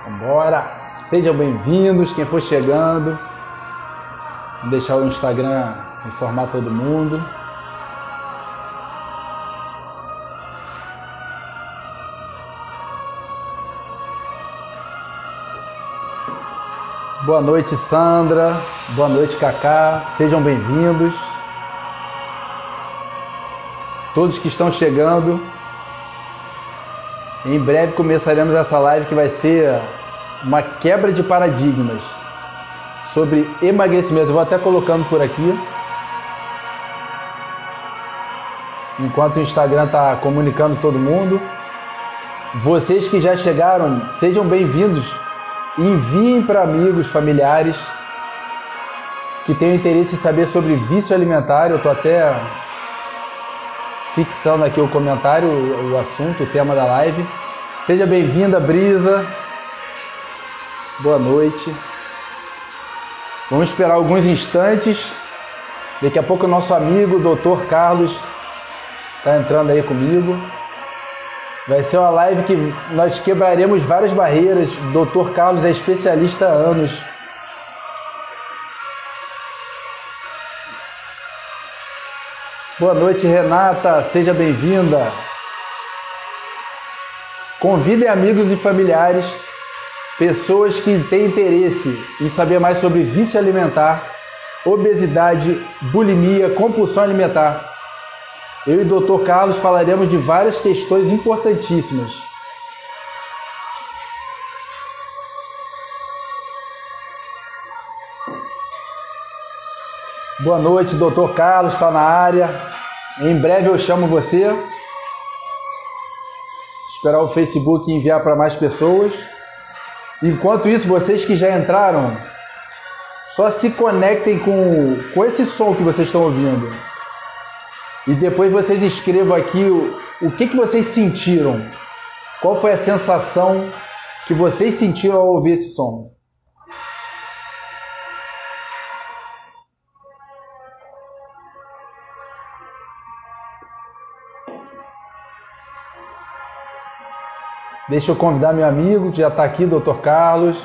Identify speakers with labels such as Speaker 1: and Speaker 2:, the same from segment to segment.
Speaker 1: Vambora! Sejam bem-vindos, quem for chegando. Vou deixar o Instagram informar todo mundo. Boa noite, Sandra. Boa noite, Cacá. Sejam bem-vindos. Todos que estão chegando. Em breve começaremos essa live que vai ser uma quebra de paradigmas sobre emagrecimento. Eu vou até colocando por aqui. Enquanto o Instagram está comunicando todo mundo. Vocês que já chegaram, sejam bem-vindos. Enviem para amigos, familiares que tenham interesse em saber sobre vício alimentar. Eu estou até fixando aqui o comentário, o assunto, o tema da live. Seja bem-vinda, Brisa. Boa noite. Vamos esperar alguns instantes. Daqui a pouco o nosso amigo, Dr. Carlos, está entrando aí comigo. Vai ser uma live que nós quebraremos várias barreiras. Dr. Carlos é especialista há anos. Boa noite, Renata. Seja bem-vinda. Convidem amigos e familiares, pessoas que têm interesse em saber mais sobre vício alimentar, obesidade, bulimia, compulsão alimentar. Eu e o Dr. Carlos falaremos de várias questões importantíssimas. Boa noite, Dr. Carlos, está na área. Em breve eu chamo você. Esperar o Facebook enviar para mais pessoas. Enquanto isso, vocês que já entraram, só se conectem com esse som que vocês estão ouvindo. E depois vocês escrevam aqui o que vocês sentiram. Qual foi a sensação que vocês sentiram ao ouvir esse som? Deixa eu convidar meu amigo que já está aqui, Dr. Carlos.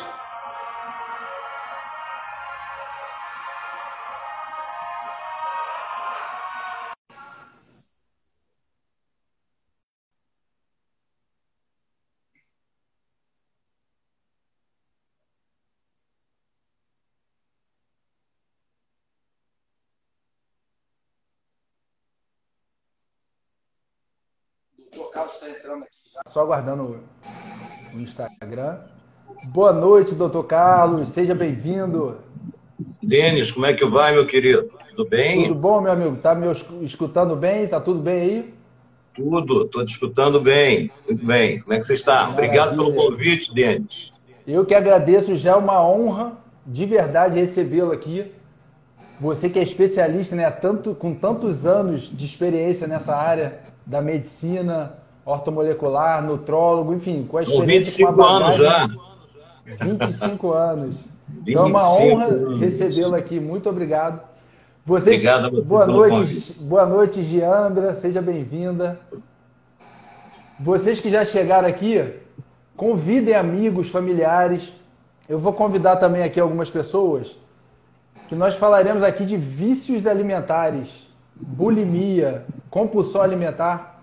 Speaker 1: O Carlos está entrando aqui já, só aguardando o Instagram. Boa noite, Dr. Carlos, seja bem-vindo.
Speaker 2: Denis, como é que vai, meu querido? Tudo bem?
Speaker 1: Tudo bom, meu amigo? Tá me escutando bem? Tá tudo bem aí?
Speaker 2: Tudo, estou te escutando bem, muito bem. Como é que você está?
Speaker 1: Maravilha.
Speaker 2: Obrigado pelo convite, Denis.
Speaker 1: Eu que agradeço, já é uma honra de verdade recebê-lo aqui. Você que é especialista, né, com tantos anos de experiência nessa área da medicina, ortomolecular, nutrólogo, enfim, com a experiência
Speaker 2: 25 anos já.
Speaker 1: 25 anos. Então é uma honra recebê-lo aqui. Muito obrigado.
Speaker 2: Obrigado a você
Speaker 1: boa
Speaker 2: pelo
Speaker 1: noite,
Speaker 2: convite.
Speaker 1: boa noite, Giandra. Seja bem-vinda. Vocês que já chegaram aqui, convidem amigos, familiares. Eu vou convidar também aqui algumas pessoas que nós falaremos aqui de vícios alimentares, bulimia, compulsão alimentar,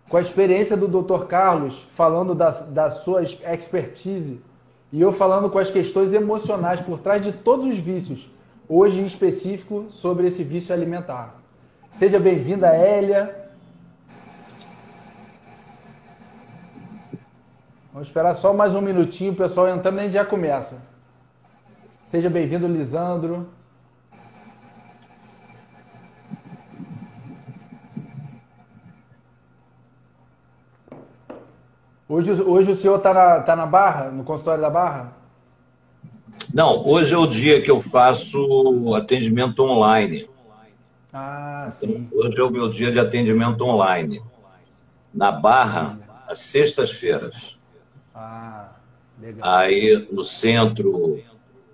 Speaker 1: com a experiência do Dr. Carlos, falando da sua expertise, e eu falando com as questões emocionais por trás de todos os vícios, hoje em específico sobre esse vício alimentar. Seja bem-vinda, Hélia. Vamos esperar só mais um minutinho, o pessoal entrando e a gente já começa. Seja bem-vindo, Lisandro. Hoje o senhor tá na Barra, no consultório da Barra?
Speaker 2: Não, hoje é o dia que eu faço atendimento online.
Speaker 1: Ah, sim.
Speaker 2: Hoje é o meu dia de atendimento online. Na Barra, às sextas-feiras.
Speaker 1: Ah, legal.
Speaker 2: Aí no centro,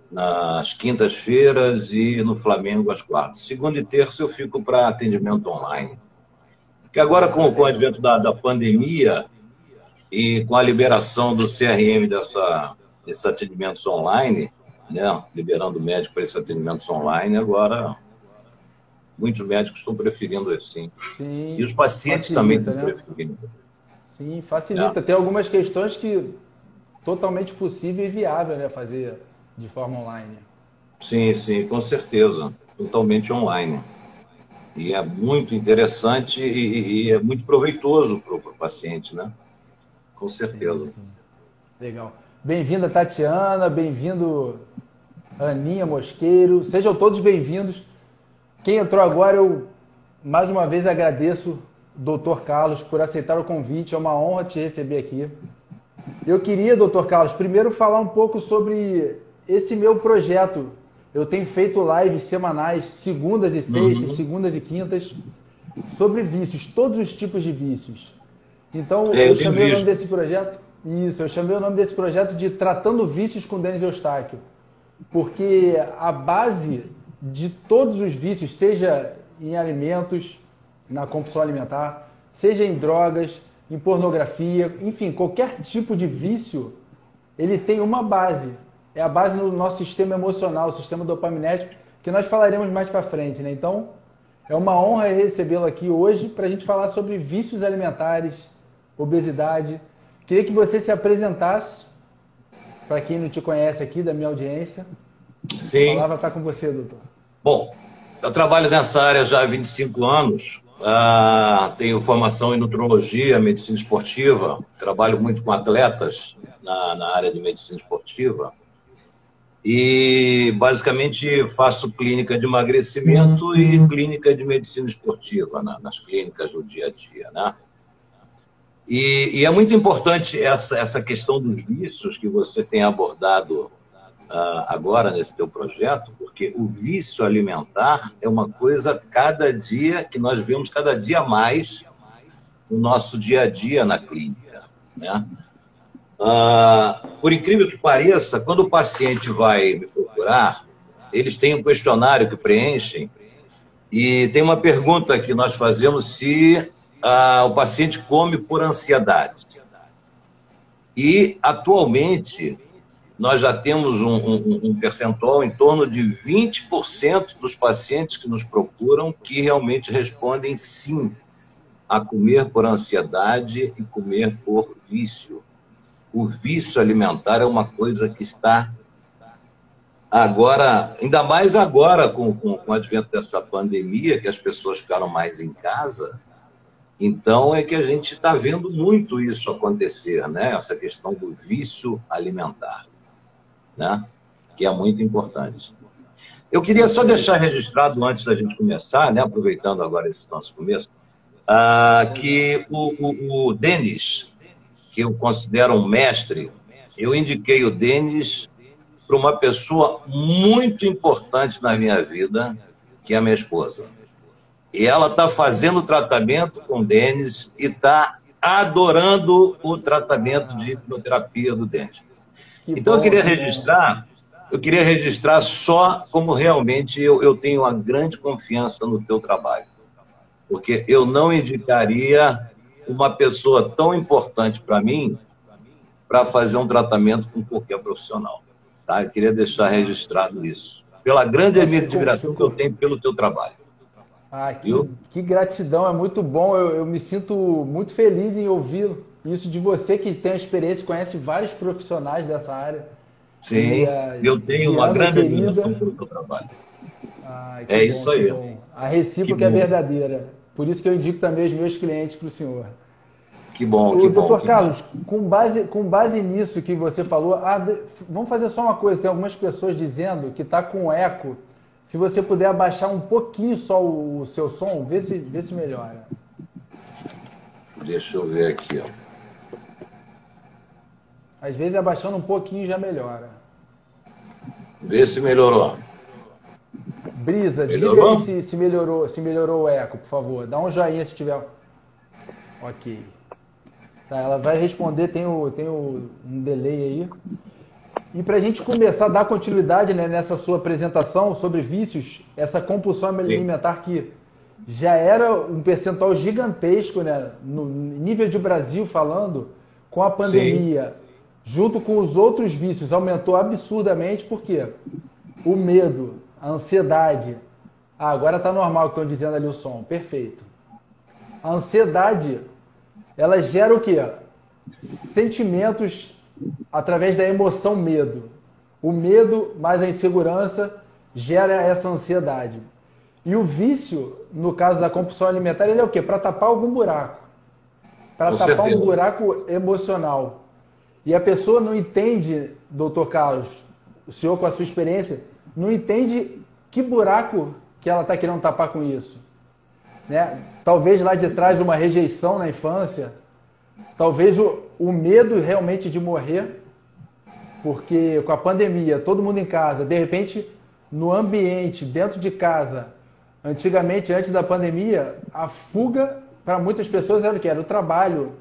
Speaker 2: nas quintas-feiras e no Flamengo às quartas. Segunda e terça eu fico para atendimento online. Porque agora, com o advento da pandemia, e com a liberação do CRM esses atendimentos online, né, liberando o médico para esses atendimentos online, agora muitos médicos estão preferindo assim.
Speaker 1: Sim,
Speaker 2: E os pacientes também
Speaker 1: facilita,
Speaker 2: estão
Speaker 1: né?
Speaker 2: preferindo.
Speaker 1: Sim,
Speaker 2: Né?
Speaker 1: facilita. Tem algumas questões que totalmente possível e viável, né, fazer de forma online.
Speaker 2: Sim, sim, com certeza. Totalmente online. E é muito interessante e é muito proveitoso para o paciente, né? Com
Speaker 1: Sim,
Speaker 2: certeza.
Speaker 1: sim. Legal. Bem-vinda, Tatiana. Bem-vindo, Aninha Mosqueiro. Sejam todos bem-vindos. Quem entrou agora, eu mais uma vez agradeço, Dr. Carlos, por aceitar o convite. É uma honra te receber aqui. Eu queria, Dr. Carlos, primeiro falar um pouco sobre esse meu projeto. Eu tenho feito lives semanais, segundas e sextas,
Speaker 2: Uhum.
Speaker 1: segundas e quintas, sobre vícios, todos os tipos de vícios. Então,
Speaker 2: É,
Speaker 1: eu
Speaker 2: eu tenho
Speaker 1: chamei o nome
Speaker 2: visto.
Speaker 1: desse projeto, isso, eu chamei o nome desse projeto de Tratando Vícios com Denis Eustáquio, porque a base de todos os vícios, seja em alimentos, na compulsão alimentar, seja em drogas, em pornografia, enfim, qualquer tipo de vício, ele tem uma base. É a base no nosso sistema emocional, o sistema dopaminérgico, que nós falaremos mais para frente, né? Então, é uma honra recebê-lo aqui hoje para a gente falar sobre vícios alimentares, obesidade. Queria que você se apresentasse para quem não te conhece aqui, da minha audiência. A
Speaker 2: Sim.
Speaker 1: palavra está com você, doutor.
Speaker 2: Bom, eu trabalho nessa área já há 25 anos. Tenho formação em nutrologia, medicina esportiva. Trabalho muito com atletas na área de medicina esportiva. E, basicamente, faço clínica de emagrecimento e clínica de medicina esportiva nas clínicas do dia a dia, né? E é muito importante essa questão dos vícios que você tem abordado agora nesse teu projeto, porque o vício alimentar é uma coisa cada dia que nós vemos cada dia mais no nosso dia a dia na clínica, né? Por incrível que pareça, quando o paciente vai me procurar, eles têm um questionário que preenchem e tem uma pergunta que nós fazemos se o paciente come por ansiedade. E, atualmente, nós já temos um percentual em torno de 20% dos pacientes que nos procuram que realmente respondem sim a comer por ansiedade e comer por vício. O vício alimentar é uma coisa que está agora, ainda mais agora com o advento dessa pandemia, que as pessoas ficaram mais em casa, então é que a gente está vendo muito isso acontecer, né? Essa questão do vício alimentar, né? Que é muito importante. Eu queria só deixar registrado, antes da gente começar, né? Aproveitando agora esse nosso começo, que o Denis, que eu considero um mestre, eu indiquei o Denis para uma pessoa muito importante na minha vida, que é a minha esposa. E ela está fazendo o tratamento com o Denis e está adorando o tratamento de hipnoterapia do Denis. Então
Speaker 1: Bom,
Speaker 2: eu queria registrar só como realmente eu tenho uma grande confiança no teu trabalho. Porque eu não indicaria uma pessoa tão importante para mim para fazer um tratamento com qualquer profissional. Tá? Eu queria deixar registrado isso. Pela grande admiração que eu tenho pelo teu trabalho.
Speaker 1: Que gratidão, é muito bom. Eu me sinto muito feliz em ouvir isso de você, que tem a experiência, conhece vários profissionais dessa área.
Speaker 2: Sim, eu tenho uma grande admiração pelo teu trabalho. É isso aí.
Speaker 1: A recíproca é verdadeira. Por isso que eu indico também os meus clientes para o senhor.
Speaker 2: Que bom, que bom.
Speaker 1: Doutor Carlos, com base nisso que você falou, vamos fazer só uma coisa. Tem algumas pessoas dizendo que está com eco. Se você puder abaixar um pouquinho só o seu som, vê se melhora.
Speaker 2: Deixa eu ver aqui, ó.
Speaker 1: Às vezes abaixando um pouquinho já melhora.
Speaker 2: Vê se melhorou.
Speaker 1: Brisa, melhorou? Diga aí se melhorou o eco, por favor. Dá um joinha se tiver. Ok. Tá, ela vai responder, tem um delay aí. E para a gente começar a dar continuidade, né, nessa sua apresentação sobre vícios, essa compulsão alimentar que já era um percentual gigantesco, né, no nível de Brasil falando, com a pandemia, junto com os outros vícios, aumentou absurdamente, porque o medo, a ansiedade, agora está normal o que estão dizendo ali o som, perfeito. A ansiedade, ela gera o quê? Sentimentos através da emoção medo. O medo mais a insegurança gera essa ansiedade. E o vício, no caso da compulsão alimentar, ele é o quê? Para tapar algum buraco. Para tapar um buraco emocional. E a pessoa não entende, doutor Carlos, o senhor com a sua experiência, não entende que buraco que ela está querendo tapar com isso. Né? Talvez lá de trás uma rejeição na infância, talvez o medo realmente de morrer, porque com a pandemia, todo mundo em casa, de repente, no ambiente, dentro de casa, antigamente, antes da pandemia, a fuga para muitas pessoas era o que? Era o trabalho,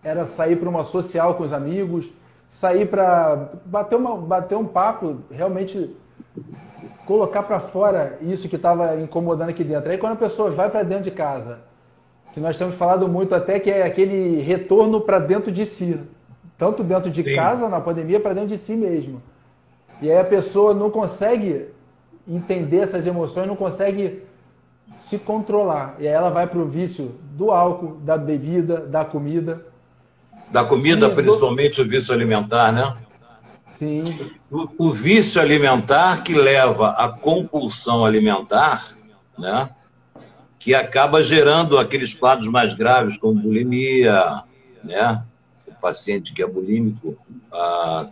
Speaker 1: era sair para uma social com os amigos, sair para bater um papo, realmente colocar para fora isso que estava incomodando aqui dentro. Aí quando a pessoa vai para dentro de casa, que nós temos falado muito até que é aquele retorno para dentro de si, tanto dentro de casa, na pandemia, para dentro de si mesmo. E aí a pessoa não consegue entender essas emoções, não consegue se controlar. E aí ela vai para o vício do álcool, da bebida, da comida.
Speaker 2: Da comida, principalmente o vício alimentar, né?
Speaker 1: Sim.
Speaker 2: O vício alimentar que leva à compulsão alimentar, né? Que acaba gerando aqueles quadros mais graves, como bulimia, né? O paciente que é bulímico,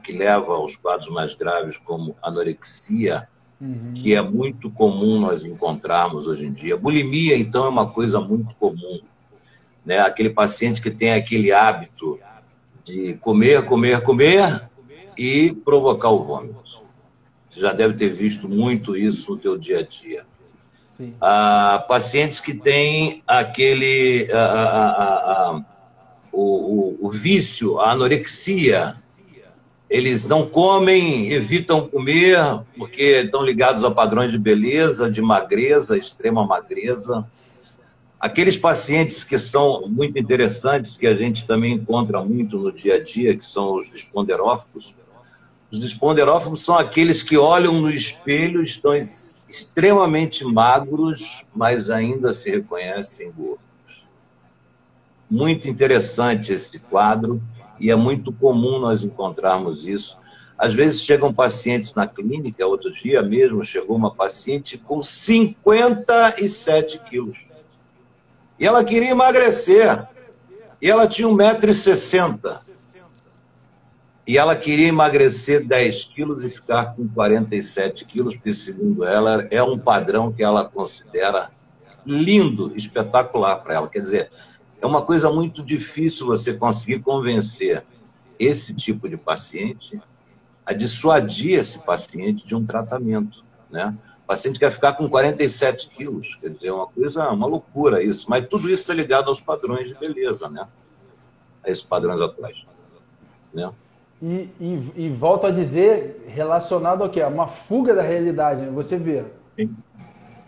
Speaker 2: que leva aos quadros mais graves, como anorexia, que é muito comum nós encontrarmos hoje em dia. Bulimia, então, é uma coisa muito comum, né? Aquele paciente que tem aquele hábito de comer, comer, comer e provocar o vômito. Você já deve ter visto muito isso no teu dia a dia.
Speaker 1: Sim.
Speaker 2: Pacientes que têm aquele o vício, a anorexia, eles não comem, evitam comer porque estão ligados a padrões de beleza, de magreza, extrema magreza. Aqueles pacientes que são muito interessantes, que a gente também encontra muito no dia a dia, que são os esponderófilos. Os esponderófilos são aqueles que olham no espelho, estão extremamente magros, mas ainda se reconhecem gordos. Muito interessante esse quadro, e é muito comum nós encontrarmos isso. Às vezes chegam pacientes na clínica, outro dia mesmo chegou uma paciente com 57 quilos. E ela queria emagrecer. E ela tinha 1,60 m. E ela queria emagrecer 10 quilos e ficar com 47 quilos, porque, segundo ela, é um padrão que ela considera lindo, espetacular para ela. Quer dizer, é uma coisa muito difícil você conseguir convencer esse tipo de paciente a dissuadir esse paciente de um tratamento, né? O paciente quer ficar com 47 quilos, quer dizer, uma loucura isso. Mas tudo isso está ligado aos padrões de beleza, né? A esses padrões atuais, né?
Speaker 1: E volto a dizer, relacionado ao quê? Uma fuga da realidade, né? Você vê.
Speaker 2: Sim.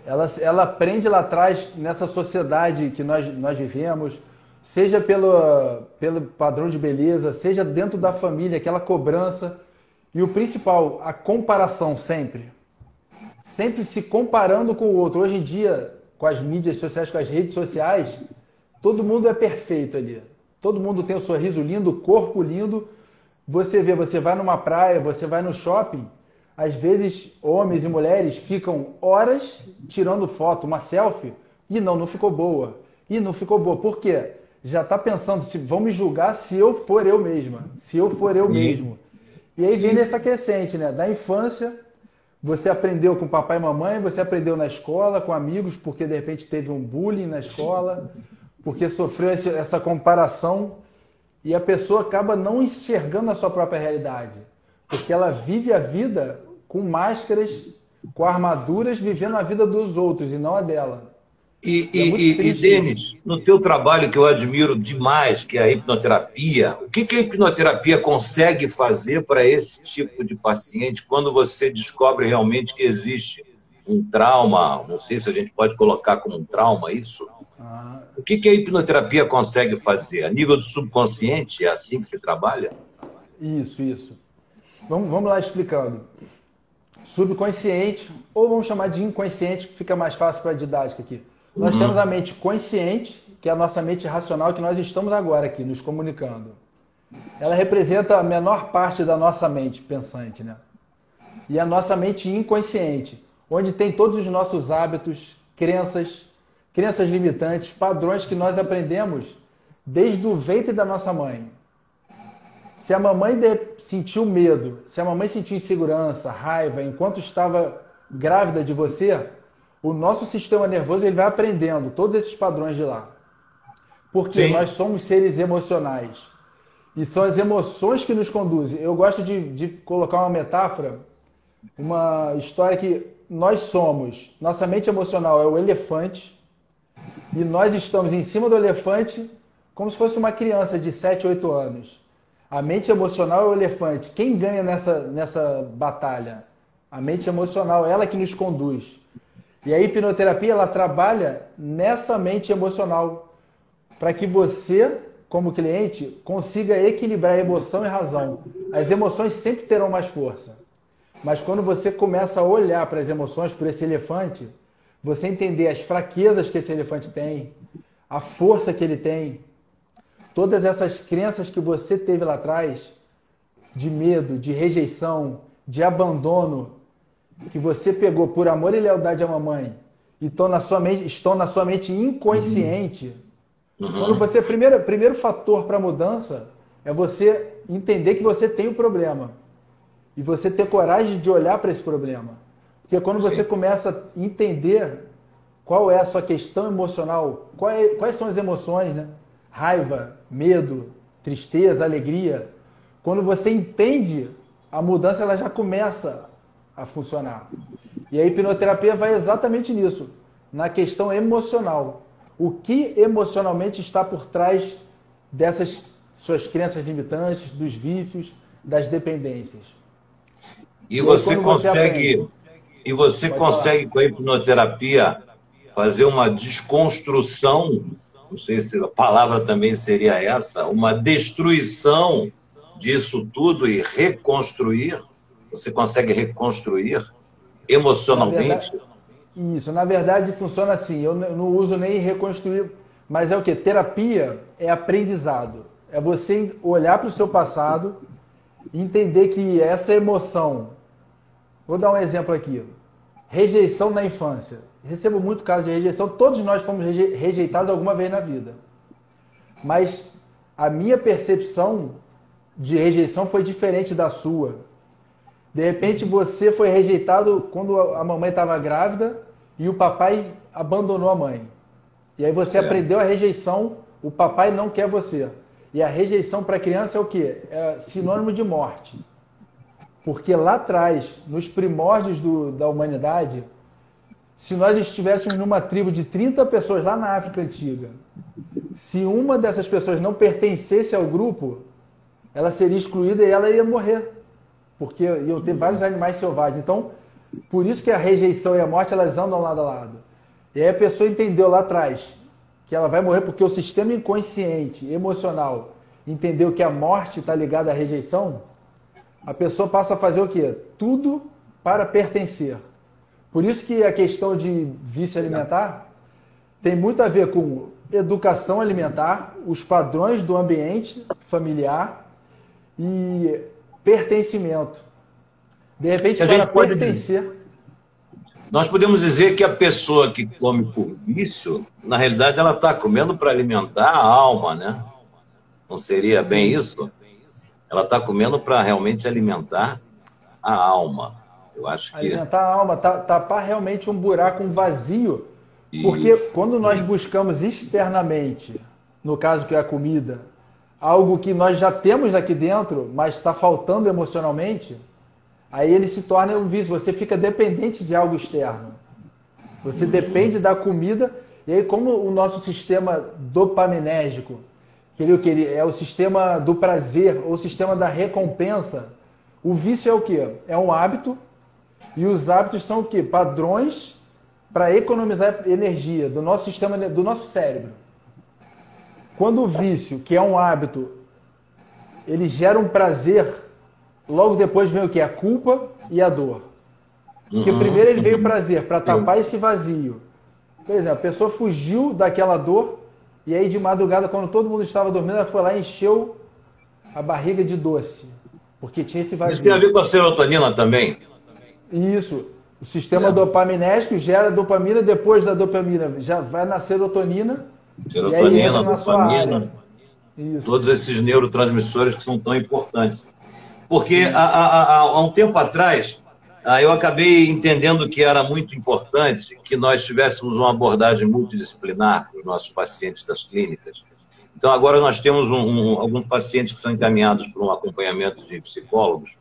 Speaker 1: Ela aprende lá atrás, nessa sociedade que nós vivemos, seja pelo padrão de beleza, seja dentro da família, aquela cobrança. E o principal, a comparação sempre. Sempre se comparando com o outro. Hoje em dia, com as mídias sociais, com as redes sociais, todo mundo é perfeito ali. Todo mundo tem o sorriso lindo, o corpo lindo. Você vê, você vai numa praia, você vai no shopping, às vezes homens e mulheres ficam horas tirando foto, uma selfie, e não ficou boa. E não ficou boa. Por quê? Já está pensando, vão me julgar se eu for eu mesma, se eu for eu mesmo. E aí vem essa crescente, né? Da infância, você aprendeu com papai e mamãe, você aprendeu na escola, com amigos, porque de repente teve um bullying na escola, porque sofreu essa comparação, e a pessoa acaba não enxergando a sua própria realidade, porque ela vive a vida com máscaras, com armaduras, vivendo a vida dos outros e não a dela.
Speaker 2: E Denis, no teu trabalho que eu admiro demais, que é a hipnoterapia, o que a hipnoterapia consegue fazer para esse tipo de paciente quando você descobre realmente que existe um trauma? Não sei se a gente pode colocar como um trauma isso. O que a hipnoterapia consegue fazer? A nível do subconsciente, é assim que se trabalha?
Speaker 1: Isso. Vamos lá explicando. Subconsciente, ou vamos chamar de inconsciente, que fica mais fácil para a didática aqui. Nós temos a mente consciente, que é a nossa mente racional, que nós estamos agora aqui, nos comunicando. Ela representa a menor parte da nossa mente pensante, né? E a nossa mente inconsciente, onde tem todos os nossos hábitos, crenças limitantes, padrões que nós aprendemos desde o ventre da nossa mãe. Se a mamãe sentiu medo, se a mamãe sentiu insegurança, raiva, enquanto estava grávida de você, o nosso sistema nervoso ele vai aprendendo todos esses padrões de lá. Porque nós somos seres emocionais. E são as emoções que nos conduzem. Eu gosto de colocar uma metáfora, uma história que nós somos. Nossa mente emocional é o elefante e nós estamos em cima do elefante como se fosse uma criança de 7, 8 anos. A mente emocional é o elefante. Quem ganha nessa batalha? A mente emocional, ela que nos conduz. E a hipnoterapia, ela trabalha nessa mente emocional para que você, como cliente, consiga equilibrar emoção e razão. As emoções sempre terão mais força. Mas quando você começa a olhar para as emoções, por esse elefante, você entender as fraquezas que esse elefante tem, a força que ele tem, todas essas crenças que você teve lá atrás, de medo, de rejeição, de abandono, que você pegou por amor e lealdade à mamãe, e estão na sua mente inconsciente. Quando você, primeiro fator para a mudança é você entender que você tem um problema. E você ter coragem de olhar para esse problema. Porque quando você começa a entender qual é a sua questão emocional, quais são as emoções, né? Raiva, medo, tristeza, alegria. Quando você entende, a mudança ela já começa a funcionar. E a hipnoterapia vai exatamente nisso, na questão emocional. O que emocionalmente está por trás dessas suas crenças limitantes, dos vícios, das dependências.
Speaker 2: E você consegue, com a hipnoterapia fazer uma desconstrução, não sei se a palavra também seria essa, uma destruição disso tudo e reconstruir? Você consegue reconstruir emocionalmente?
Speaker 1: Na verdade funciona assim, eu não uso nem reconstruir, mas é o quê? Terapia é aprendizado. É você olhar para o seu passado e entender que essa emoção... Vou dar um exemplo aqui. Rejeição na infância. Recebo muito caso de rejeição. Todos nós fomos rejeitados alguma vez na vida. Mas a minha percepção de rejeição foi diferente da sua. De repente você foi rejeitado quando a mamãe estava grávida e o papai abandonou a mãe. E aí você aprendeu a rejeição, o papai não quer você. E a rejeição para a criança é o quê? É sinônimo de morte. Porque lá atrás, nos primórdios da humanidade, se nós estivéssemos numa tribo de 30 pessoas lá na África Antiga, se uma dessas pessoas não pertencesse ao grupo, ela seria excluída e ela ia morrer. Porque iam ter vários animais selvagens. Então, por isso que a rejeição e a morte, elas andam lado a lado. E aí a pessoa entendeu lá atrás que ela vai morrer porque o sistema inconsciente, emocional, entendeu que a morte está ligada à rejeição. A pessoa passa a fazer o quê? Tudo para pertencer. Por isso que a questão de vício alimentar tem muito a ver com educação alimentar, os padrões do ambiente familiar e pertencimento. De repente, para pertencer...
Speaker 2: Nós podemos dizer que a pessoa que come por vício, na realidade, ela está comendo para alimentar a alma, né? Não seria bem isso? Ela está comendo para realmente alimentar a alma. Eu acho que...
Speaker 1: Alimentar a alma, tapar realmente um buraco, um vazio. Porque quando nós buscamos externamente, no caso que é a comida, algo que nós já temos aqui dentro, mas está faltando emocionalmente, aí ele se torna um vício. Você fica dependente de algo externo. Você depende da comida, e aí como o nosso sistema dopaminérgico, que é o sistema do prazer, ou o sistema da recompensa, o vício é o quê? É um hábito, e os hábitos são o quê? Padrões para economizar energia do nosso sistema, do nosso cérebro. Quando o vício, que é um hábito, ele gera um prazer, logo depois vem o quê? A culpa e a dor. Porque primeiro ele veio o prazer, para tapar esse vazio. Por exemplo, a pessoa fugiu daquela dor, e aí de madrugada, quando todo mundo estava dormindo, ela foi lá e encheu a barriga de doce. Porque tinha esse vazio.
Speaker 2: Isso tem a ver com a serotonina também?
Speaker 1: Isso. O sistema dopaminérgico gera dopamina, depois da dopamina já vai na serotonina.
Speaker 2: Serotonina, dopamina,
Speaker 1: isso.
Speaker 2: Todos esses neurotransmissores que são tão importantes. Porque há um tempo atrás, eu acabei entendendo que era muito importante que nós tivéssemos uma abordagem multidisciplinar para os nossos pacientes das clínicas. Então, agora nós temos alguns pacientes que são encaminhados para um acompanhamento de psicólogos,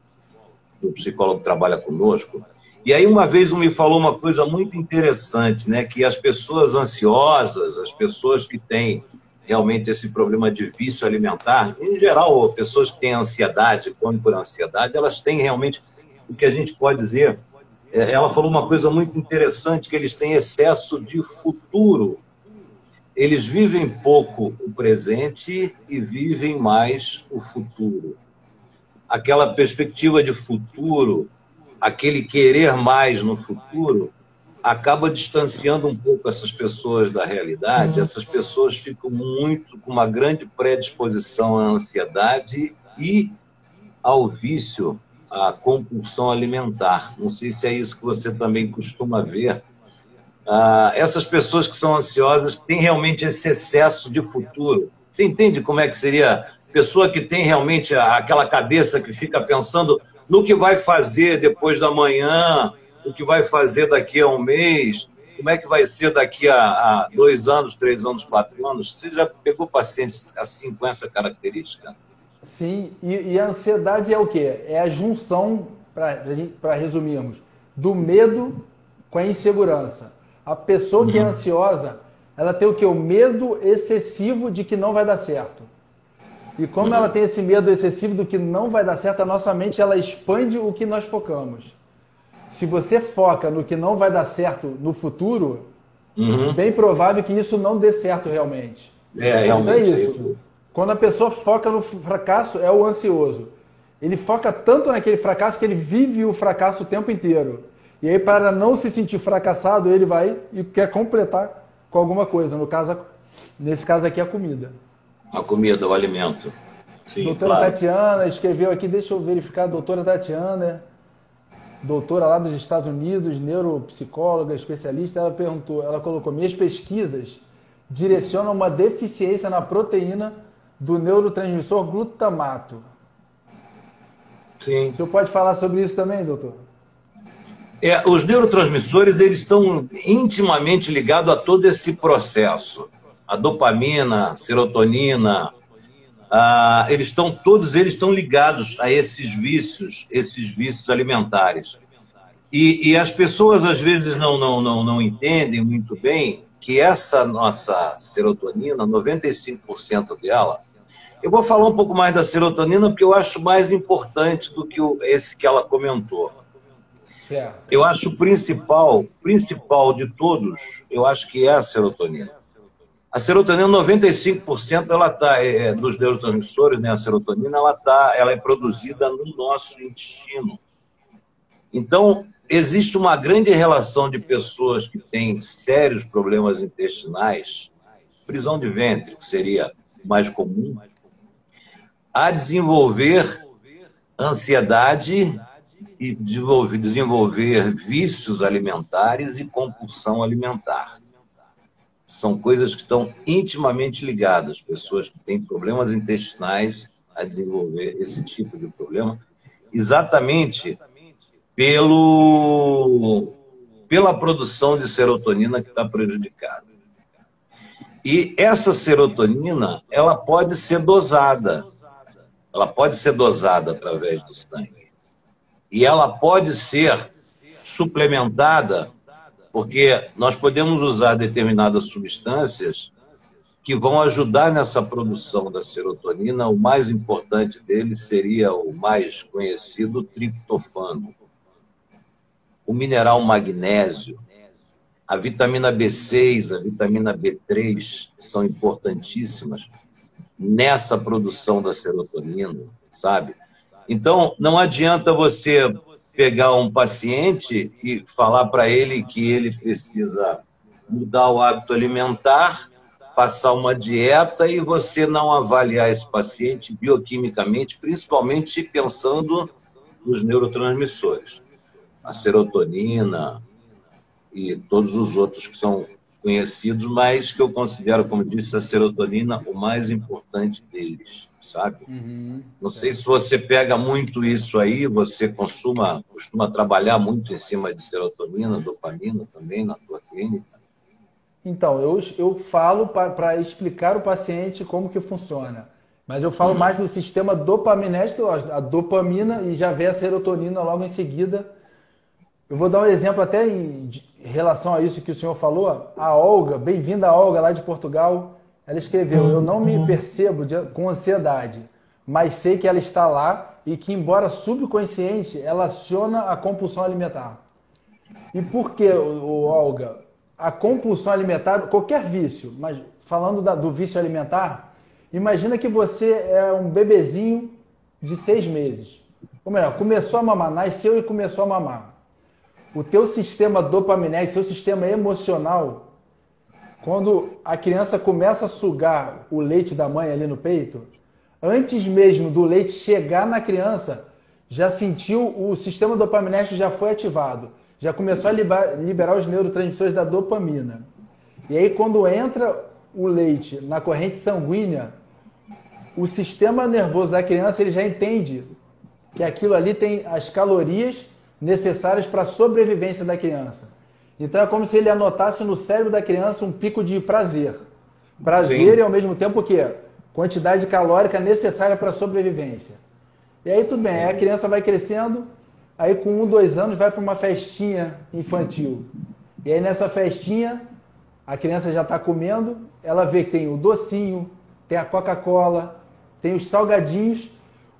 Speaker 2: o psicólogo trabalha conosco. E aí, uma vez, me falou uma coisa muito interessante, né? Que as pessoas ansiosas, as pessoas que têm realmente esse problema de vício alimentar, em geral, pessoas que têm ansiedade, comem por ansiedade, elas têm realmente o que a gente pode dizer. Ela falou uma coisa muito interessante, que eles têm excesso de futuro. Eles vivem pouco o presente e vivem mais o futuro. Aquela perspectiva de futuro, aquele querer mais no futuro, acaba distanciando um pouco essas pessoas da realidade. Essas pessoas ficam com uma grande predisposição à ansiedade e ao vício, à compulsão alimentar. Não sei se é isso que você também costuma ver. Essas pessoas que são ansiosas têm realmente esse excesso de futuro. Você entende como é que seria? Pessoa que tem realmente aquela cabeça que fica pensando no que vai fazer depois da manhã, o que vai fazer daqui a um mês, como é que vai ser daqui a 2 anos, 3 anos, 4 anos. Você já pegou pacientes assim com essa característica?
Speaker 1: Sim, e a ansiedade é o quê? É a junção, para resumirmos, do medo com a insegurança. A pessoa que é ansiosa, ela tem o quê? O medo excessivo de que não vai dar certo. E como ela tem esse medo excessivo do que não vai dar certo, a nossa mente ela expande o que nós focamos. Se você foca no que não vai dar certo no futuro, bem provável que isso não dê certo realmente.
Speaker 2: Realmente.
Speaker 1: É isso. Quando a pessoa foca no fracasso, é o ansioso. Ele foca tanto naquele fracasso que ele vive o fracasso o tempo inteiro. E aí, para não se sentir fracassado, ele vai e quer completar com alguma coisa. Nesse caso aqui, a comida.
Speaker 2: A comida, o alimento. Sim,
Speaker 1: doutora
Speaker 2: claro.
Speaker 1: Tatiana escreveu aqui, deixa eu verificar, doutora Tatiana, doutora lá dos Estados Unidos, neuropsicóloga, especialista, ela colocou, minhas pesquisas direcionam uma deficiência na proteína do neurotransmissor glutamato.
Speaker 2: Sim.
Speaker 1: O senhor pode falar sobre isso também, doutor?
Speaker 2: Os neurotransmissores, eles estão intimamente ligados a todo esse processo. A dopamina, a serotonina, todos eles estão ligados a esses vícios alimentares. E as pessoas, às vezes, não entendem muito bem que essa nossa serotonina, 95% dela, eu vou falar um pouco mais da serotonina porque eu acho mais importante do que esse que ela comentou.
Speaker 1: Certo.
Speaker 2: Eu acho o principal de todos, eu acho que é a serotonina. A serotonina, 95%, ela dos neurotransmissores, né, a serotonina, ela é produzida no nosso intestino. Então, existe uma grande relação de pessoas que têm sérios problemas intestinais, prisão de ventre, que seria mais comum, a desenvolver ansiedade e desenvolver vícios alimentares e compulsão alimentar. São coisas que estão intimamente ligadas. Pessoas que têm problemas intestinais a desenvolver esse tipo de problema, exatamente pela produção de serotonina que está prejudicada. E essa serotonina, ela pode ser dosada. Ela pode ser dosada através do sangue. E ela pode ser suplementada, porque nós podemos usar determinadas substâncias que vão ajudar nessa produção da serotonina. O mais importante deles seria o mais conhecido, o triptofano. O mineral magnésio, a vitamina B6, a vitamina B3, são importantíssimas, nessa produção da serotonina, sabe? Então, não adianta você pegar um paciente e falar para ele que ele precisa mudar o hábito alimentar, passar uma dieta e você não avaliar esse paciente bioquimicamente, principalmente pensando nos neurotransmissores, a serotonina e todos os outros que são conhecidos, mas que eu considero, como disse, a serotonina o mais importante deles, sabe? Não sei se você pega muito isso aí, você costuma trabalhar muito em cima de serotonina, dopamina também na tua clínica?
Speaker 1: Então, eu falo para explicar o paciente como que funciona, mas eu falo mais do sistema dopaminérgico, a dopamina, e já vem a serotonina logo em seguida. Eu vou dar um exemplo até em relação a isso que o senhor falou. A Olga, bem-vinda a Olga, lá de Portugal, ela escreveu: eu não me percebo com ansiedade, mas sei que ela está lá e que, embora subconsciente, ela aciona a compulsão alimentar. E por que, Olga? A compulsão alimentar, qualquer vício, mas falando do vício alimentar, imagina que você é um bebezinho de 6 meses. Ou melhor, começou a mamar, nasceu e começou a mamar. O teu sistema dopaminérgico, seu sistema emocional, quando a criança começa a sugar o leite da mãe ali no peito, antes mesmo do leite chegar na criança, já sentiu, o sistema dopaminérgico já foi ativado, já começou a liberar os neurotransmissores da dopamina. E aí, quando entra o leite na corrente sanguínea, o sistema nervoso da criança ele já entende que aquilo ali tem as calorias necessárias para a sobrevivência da criança. Então é como se ele anotasse no cérebro da criança um pico de prazer. Prazer e ao mesmo tempo o quê? Quantidade calórica necessária para a sobrevivência. E aí tudo bem, aí a criança vai crescendo, aí com 1, 2 anos vai para uma festinha infantil. E aí nessa festinha, a criança já está comendo, ela vê que tem o docinho, tem a Coca-Cola, tem os salgadinhos.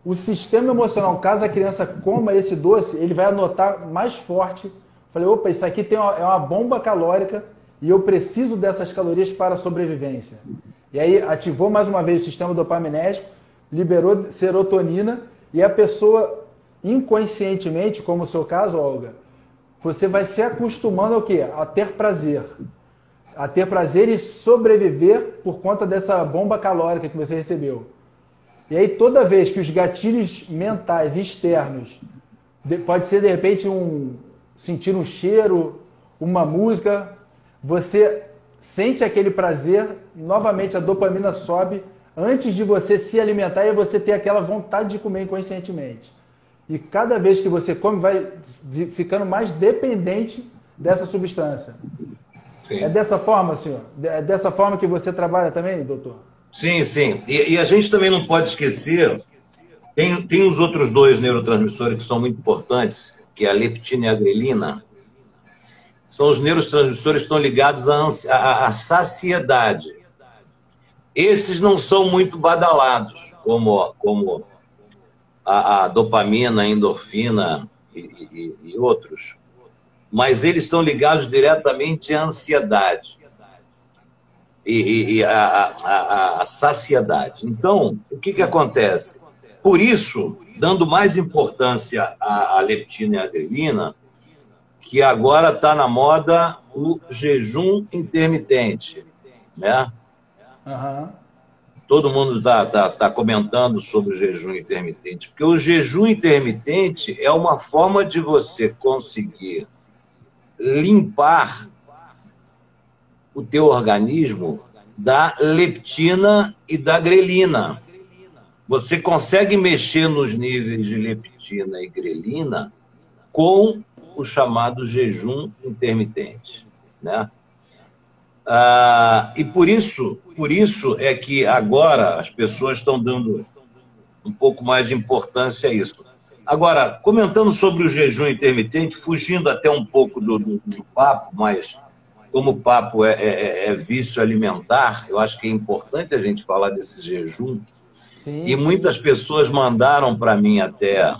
Speaker 1: O sistema emocional, caso a criança coma esse doce, ele vai anotar mais forte. Falei, opa, isso aqui é uma bomba calórica e eu preciso dessas calorias para a sobrevivência. E aí ativou mais uma vez o sistema dopaminérgico, liberou serotonina e a pessoa inconscientemente, como o seu caso, Olga, você vai se acostumando ao quê? A ter prazer. A ter prazer e sobreviver por conta dessa bomba calórica que você recebeu. E aí toda vez que os gatilhos mentais externos, pode ser de repente sentir um cheiro, uma música, você sente aquele prazer, novamente a dopamina sobe antes de você se alimentar e você ter aquela vontade de comer inconscientemente. E cada vez que você come, vai ficando mais dependente dessa substância. Sim. É dessa forma, senhor? É dessa forma que você trabalha também, doutor?
Speaker 2: Sim, sim. E a gente também não pode esquecer, tem os outros 2 neurotransmissores que são muito importantes, que é a leptina e a grelina. São os neurotransmissores que estão ligados à saciedade. Esses não são muito badalados, como a dopamina, a endorfina e outros. Mas eles estão ligados diretamente à ansiedade e à saciedade. Então, o que acontece? Por isso, dando mais importância à leptina e à grelina, que agora está na moda o jejum intermitente, né?
Speaker 1: Uhum.
Speaker 2: Todo mundo está comentando sobre o jejum intermitente, porque o jejum intermitente é uma forma de você conseguir limpar o teu organismo da leptina e da grelina. Você consegue mexer nos níveis de leptina e grelina com o chamado jejum intermitente, né? E por isso é que agora as pessoas estão dando um pouco mais de importância a isso. Agora, comentando sobre o jejum intermitente, fugindo até um pouco do papo, mas como o papo é vício alimentar, eu acho que é importante a gente falar desse jejum.
Speaker 1: Sim.
Speaker 2: E muitas pessoas mandaram para mim até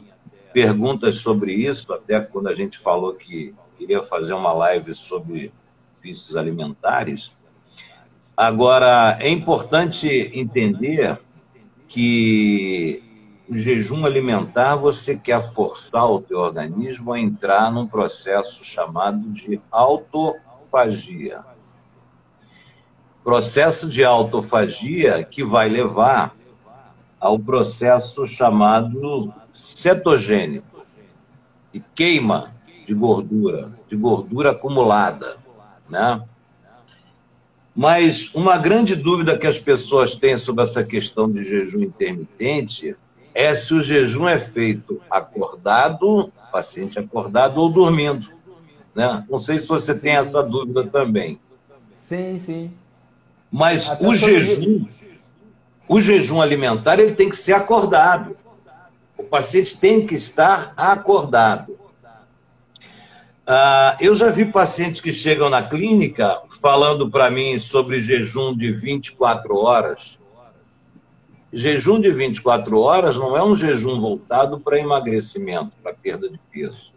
Speaker 2: perguntas sobre isso, até quando a gente falou que iria fazer uma live sobre vícios alimentares. Agora, é importante entender que o jejum alimentar, você quer forçar o teu organismo a entrar num processo chamado de autofagia. Processo de autofagia que vai levar ao processo chamado cetogênico, de queima de gordura acumulada, né? Mas uma grande dúvida que as pessoas têm sobre essa questão de jejum intermitente é se o jejum é feito acordado, paciente acordado ou dormindo, né? Não sei se você tem essa dúvida também.
Speaker 1: Sim, sim.
Speaker 2: Mas o jejum alimentar ele tem que ser acordado. O paciente tem que estar acordado. Eu já vi pacientes que chegam na clínica falando para mim sobre jejum de 24 horas. Jejum de 24 horas não é um jejum voltado para emagrecimento, para perda de peso.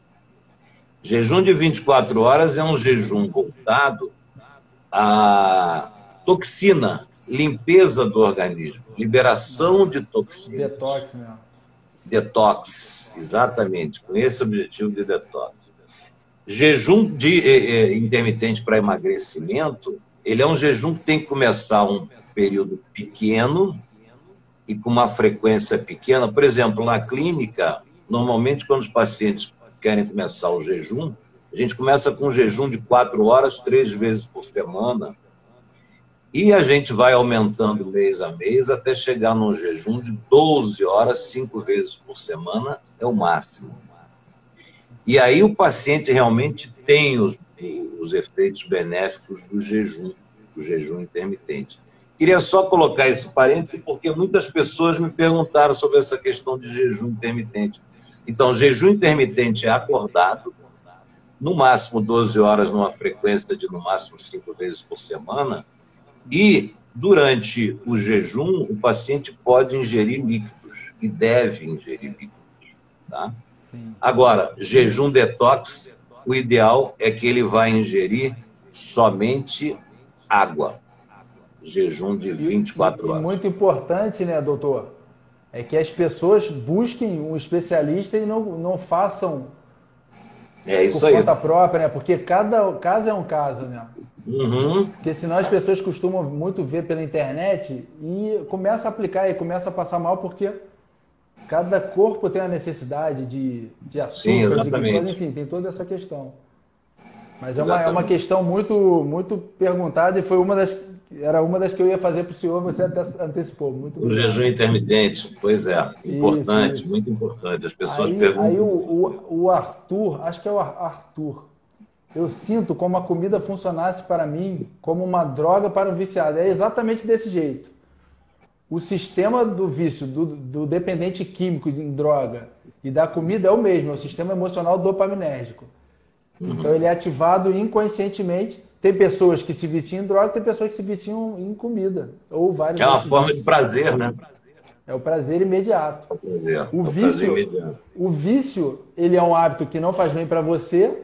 Speaker 2: Jejum de 24 horas é um jejum voltado à toxina, limpeza do organismo, liberação de toxina.
Speaker 1: Detox, né?
Speaker 2: Detox, exatamente, com esse objetivo de detox. Jejum intermitente para emagrecimento, ele é um jejum que tem que começar um período pequeno e com uma frequência pequena. Por exemplo, na clínica, normalmente quando os pacientes querem começar o jejum, a gente começa com um jejum de 4 horas, 3 vezes por semana, e a gente vai aumentando mês a mês até chegar num jejum de 12 horas, 5 vezes por semana, é o máximo. E aí o paciente realmente tem os efeitos benéficos do jejum intermitente. Queria só colocar esse parêntese, porque muitas pessoas me perguntaram sobre essa questão de jejum intermitente. Então, jejum intermitente é acordado, no máximo 12 horas, numa frequência de no máximo 5 vezes por semana, e durante o jejum, o paciente pode ingerir líquidos, e deve ingerir líquidos, tá? Sim. Agora, jejum detox, o ideal é que ele vai ingerir somente água. Jejum de 24 horas.
Speaker 1: E muito importante, né, doutor, é que as pessoas busquem um especialista e não façam
Speaker 2: isso
Speaker 1: por conta própria, né? Porque cada caso é um caso, né?
Speaker 2: Uhum.
Speaker 1: Porque senão as pessoas costumam muito ver pela internet e começa a aplicar e começa a passar mal porque cada corpo tem a necessidade de açúcar,
Speaker 2: sim,
Speaker 1: de glicose, enfim, tem toda essa questão. Mas é uma questão muito, muito perguntada e foi era uma das que eu ia fazer para o senhor, você até antecipou. Muito
Speaker 2: o jejum intermitente, pois é, importante, isso. Muito importante. As pessoas perguntam.
Speaker 1: Aí o Arthur, acho que é o Arthur, eu sinto como a comida funcionasse para mim como uma droga para o viciado. É exatamente desse jeito. O sistema do vício, do dependente químico em droga e da comida é o mesmo, é o sistema emocional dopaminérgico. Então ele é ativado inconscientemente. Tem pessoas que se viciam em droga, tem pessoas que se viciam em comida. Ou vários.
Speaker 2: Que é uma forma de prazer, né?
Speaker 1: É o prazer imediato.
Speaker 2: O
Speaker 1: vício, ele é um hábito que não faz bem para você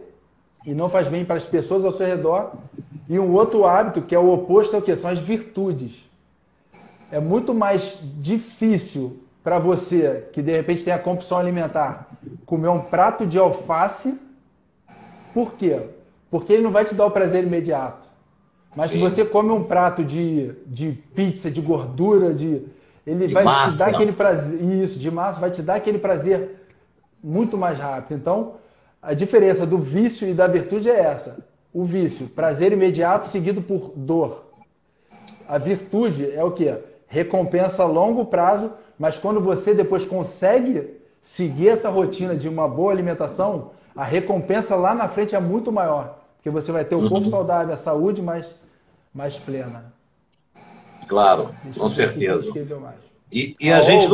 Speaker 1: e não faz bem para as pessoas ao seu redor. E um outro hábito, que é o oposto, é o quê? São as virtudes. É muito mais difícil para você, que de repente tem a compulsão alimentar, comer um prato de alface. Por quê? Porque ele não vai te dar o prazer imediato. Mas se você come um prato de pizza, de gordura, ele vai te dar aquele prazer. Isso, de massa, vai te dar aquele prazer muito mais rápido. Então, a diferença do vício e da virtude é essa. O vício, prazer imediato seguido por dor. A virtude é o quê? Recompensa a longo prazo, mas quando você depois consegue seguir essa rotina de uma boa alimentação, a recompensa lá na frente é muito maior, porque você vai ter o corpo saudável, a saúde mais plena.
Speaker 2: Claro, com certeza. E a gente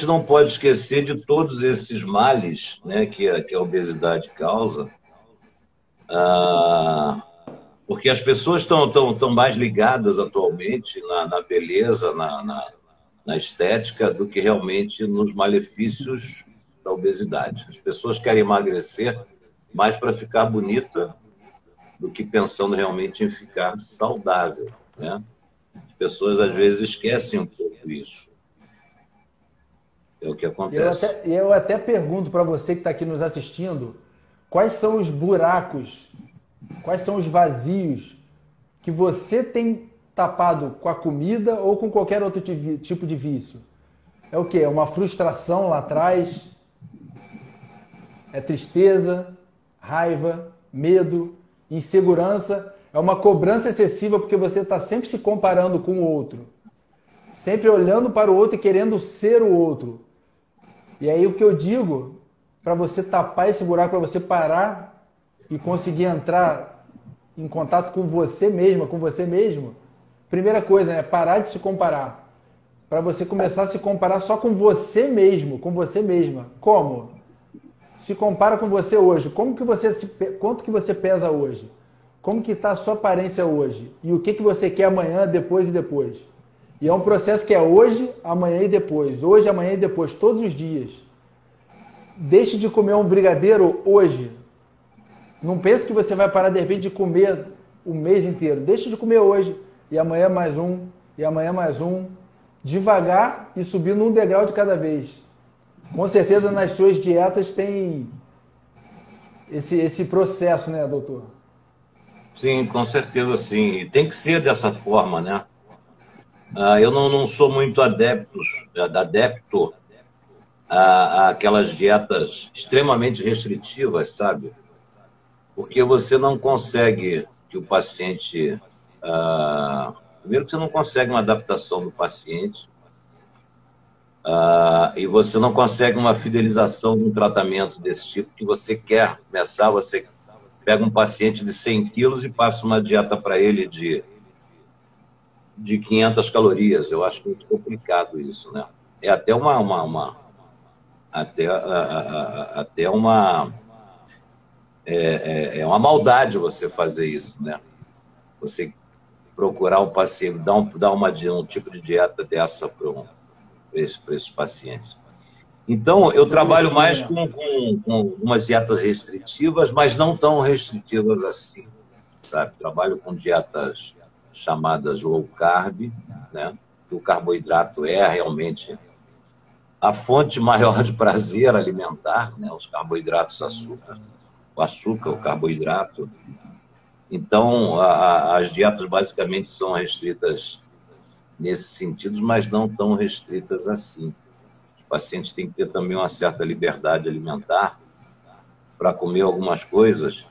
Speaker 2: não pode esquecer de todos esses males, né, que a obesidade causa, porque as pessoas estão mais ligadas atualmente na beleza, na estética, do que realmente nos malefícios da obesidade. As pessoas querem emagrecer mais para ficar bonita do que pensando realmente em ficar saudável, né? As pessoas às vezes esquecem um pouco feito isso. É o que acontece.
Speaker 1: Eu até pergunto para você que está aqui nos assistindo, quais são os buracos, quais são os vazios que você tem tapado com a comida ou com qualquer outro tipo de vício? É o quê? É uma frustração lá atrás? É tristeza, raiva, medo, insegurança? É uma cobrança excessiva porque você está sempre se comparando com o outro. Sempre olhando para o outro e querendo ser o outro. E aí o que eu digo, para você tapar esse buraco, para você parar e conseguir entrar em contato com você mesma, com você mesmo, primeira coisa, né? Parar de se comparar. Para você começar a se comparar só com você mesmo, com você mesma. Como? Se compara com você hoje. Quanto que você pesa hoje? Como que está a sua aparência hoje? E o que você quer amanhã, depois e depois? E é um processo que é hoje, amanhã e depois. Hoje, amanhã e depois, todos os dias. Deixe de comer um brigadeiro hoje. Não pense que você vai parar de repente de comer o mês inteiro. Deixe de comer hoje. E amanhã mais um. E amanhã mais um. Devagar e subindo um degrau de cada vez. Com certeza nas suas dietas tem esse processo, né, doutor?
Speaker 2: Sim, com certeza sim. E tem que ser dessa forma, né? Eu não sou muito adepto a aquelas dietas extremamente restritivas, sabe? Porque você não consegue que o paciente... primeiro que você não consegue uma adaptação do paciente, e você não consegue uma fidelização de um tratamento desse tipo que você quer começar. Você pega um paciente de 100 quilos e passa uma dieta para ele de 500 calorias. Eu acho muito complicado isso, né? É até é uma maldade você fazer isso, né? Você procurar um paciente, dar um tipo de dieta dessa para esses pacientes. Então, eu trabalho mais com umas dietas restritivas, mas não tão restritivas assim, sabe? Trabalho com dietas chamadas low carb, né? O carboidrato é realmente a fonte maior de prazer alimentar, né? Os carboidratos, o açúcar, o carboidrato. Então, as dietas basicamente são restritas nesse sentido, mas não tão restritas assim. Os pacientes têm que ter também uma certa liberdade alimentar para comer algumas coisas.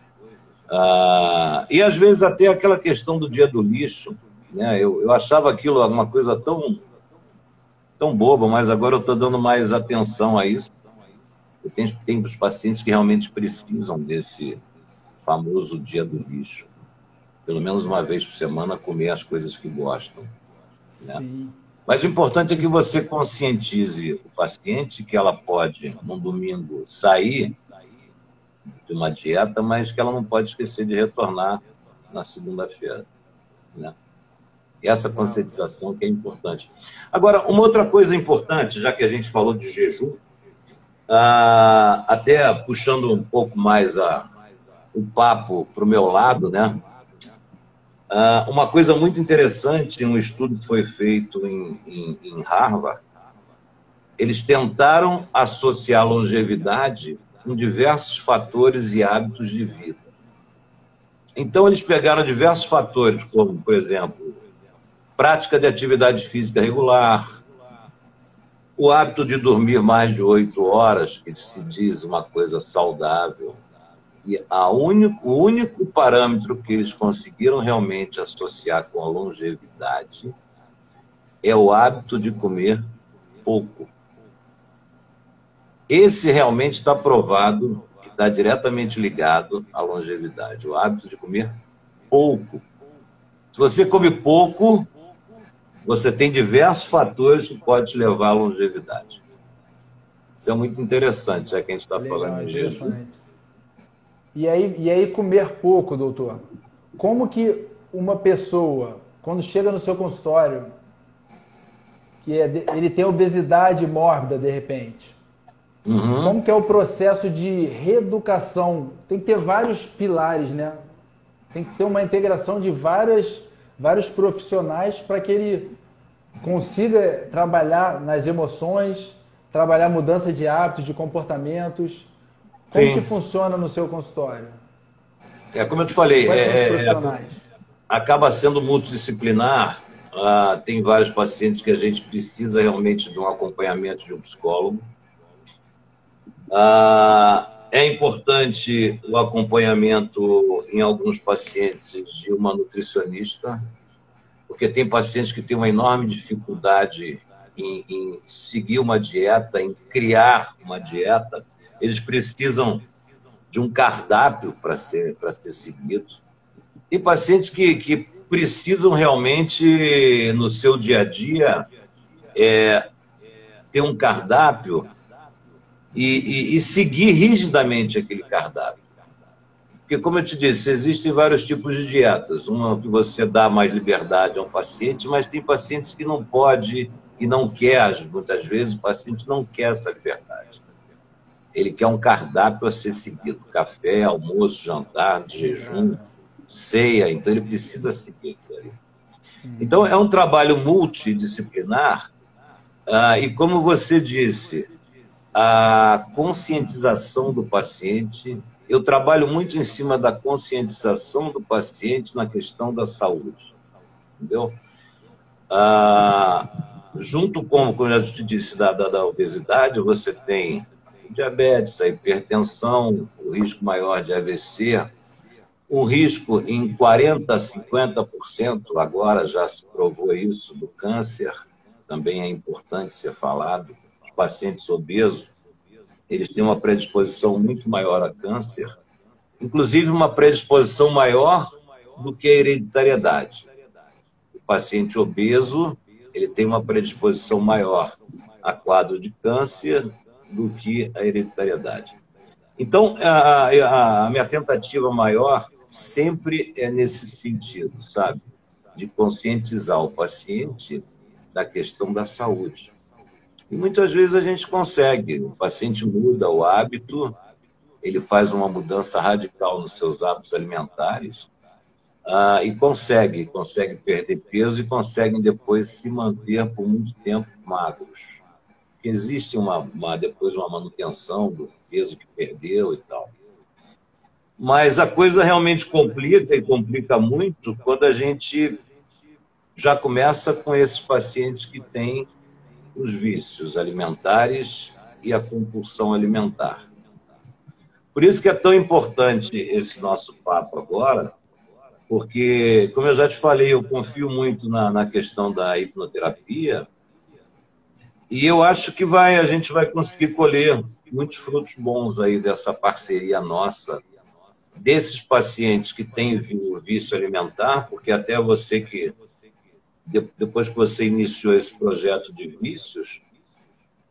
Speaker 2: E às vezes até aquela questão do dia do lixo, né? Eu achava aquilo uma coisa tão boba, mas agora eu estou dando mais atenção a isso. Tem os pacientes que realmente precisam desse famoso dia do lixo. Pelo menos uma vez por semana, comer as coisas que gostam, né? Mas o importante é que você conscientize o paciente que ela pode, num domingo, sair de uma dieta, mas que ela não pode esquecer de retornar na segunda-feira, né? E essa conscientização que é importante. Agora, uma outra coisa importante, já que a gente falou de jejum, até puxando um pouco mais o papo para o meu lado, né? Uma coisa muito interessante, um estudo que foi feito em Harvard, eles tentaram associar a longevidade com diversos fatores e hábitos de vida. Então, eles pegaram diversos fatores, como, por exemplo, prática de atividade física regular, o hábito de dormir mais de 8 horas, que se diz uma coisa saudável, e o único parâmetro que eles conseguiram realmente associar com a longevidade é o hábito de comer pouco. Esse realmente está provado que está diretamente ligado à longevidade, o hábito de comer pouco. Se você come pouco, você tem diversos fatores que podem te levar à longevidade. Isso é muito interessante, já que a gente está falando de jejum.
Speaker 1: E aí comer pouco, doutor? Como que uma pessoa, quando chega no seu consultório, ele tem obesidade mórbida de repente, como que é o processo de reeducação? Tem que ter vários pilares, né? Tem que ser uma integração de vários profissionais para que ele consiga trabalhar nas emoções, trabalhar mudança de hábitos, de comportamentos. Como que
Speaker 2: Sim.
Speaker 1: funciona no seu consultório?
Speaker 2: Como eu te falei,
Speaker 1: Quais são os profissionais?
Speaker 2: acaba sendo multidisciplinar. Tem vários pacientes que a gente precisa realmente de um acompanhamento de um psicólogo. É importante o acompanhamento em alguns pacientes de uma nutricionista, porque tem pacientes que têm uma enorme dificuldade em seguir uma dieta, em criar uma dieta. Eles precisam de um cardápio para ser seguido. Tem pacientes que precisam realmente, no seu dia a dia, ter um cardápio e seguir rigidamente aquele cardápio. Porque, como eu te disse, existem vários tipos de dietas. Uma que você dá mais liberdade a um paciente, mas tem pacientes que não pode e não quer. Muitas vezes o paciente não quer essa liberdade. Ele quer um cardápio a ser seguido. Café, almoço, jantar, de jejum, ceia. Então, ele precisa seguir aquilo ali. Então, é um trabalho multidisciplinar. E, como você disse, a conscientização do paciente. Eu trabalho muito em cima da conscientização do paciente na questão da saúde. Entendeu? Junto com, como eu já te disse, da obesidade, você tem diabetes, a hipertensão, o risco maior de AVC, um risco em 40% a 50%, agora já se provou isso, do câncer, também é importante ser falado. Os pacientes obesos, eles têm uma predisposição muito maior a câncer, inclusive uma predisposição maior do que a hereditariedade. O paciente obeso, ele tem uma predisposição maior a quadro de câncer do que a hereditariedade. Então, a minha tentativa maior sempre é nesse sentido, sabe? De conscientizar o paciente da questão da saúde. E muitas vezes a gente consegue. O paciente muda o hábito, ele faz uma mudança radical nos seus hábitos alimentares e consegue perder peso e conseguem depois se manter por muito tempo magros. Existe depois uma manutenção do peso que perdeu e tal. Mas a coisa realmente complica, e complica muito, quando a gente já começa com esses pacientes que têm os vícios alimentares e a compulsão alimentar. Por isso que é tão importante esse nosso papo agora, porque, como eu já te falei, eu confio muito na questão da hipnoterapia, e eu acho que a gente vai conseguir colher muitos frutos bons aí dessa parceria nossa, desses pacientes que têm o vício alimentar, porque até você que, depois que você iniciou esse projeto de vícios,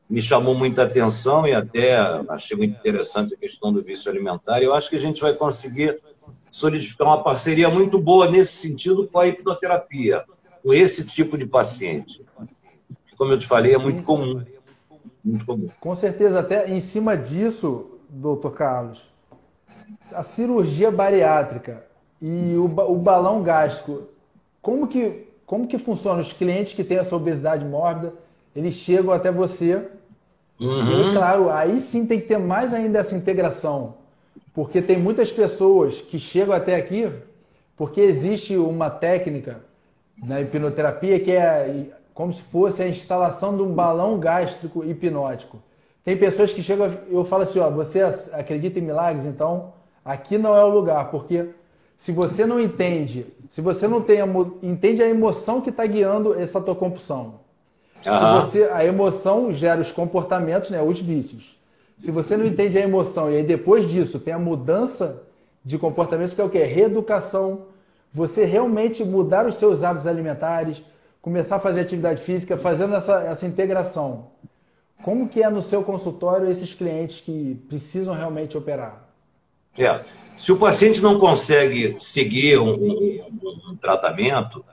Speaker 2: me chamou muita atenção e até achei muito interessante a questão do vício alimentar. E eu acho que a gente vai conseguir solidificar uma parceria muito boa nesse sentido com a hipnoterapia, com esse tipo de paciente. Como eu te falei, é muito comum. Muito comum.
Speaker 1: Com certeza, até em cima disso, doutor Carlos, a cirurgia bariátrica e o balão gástrico, como que funciona? Os clientes que têm essa obesidade mórbida, eles chegam até você. E, claro, aí sim tem que ter mais ainda essa integração. Porque tem muitas pessoas que chegam até aqui porque existe uma técnica na hipnoterapia que é como se fosse a instalação de um balão gástrico hipnótico. Tem pessoas que chegam, eu falo assim, você acredita em milagres? Então, aqui não é o lugar, porque se você não entende, se você não entende a emoção que está guiando essa tua compulsão, a emoção gera os comportamentos, né, os vícios. Se você não entende a emoção e aí depois disso tem a mudança de comportamentos, que é o quê? Reeducação. Você realmente mudar os seus hábitos alimentares, começar a fazer atividade física, fazendo essa integração. Como que é no seu consultório esses clientes que precisam realmente operar?
Speaker 2: Se o paciente não consegue seguir um tratamento,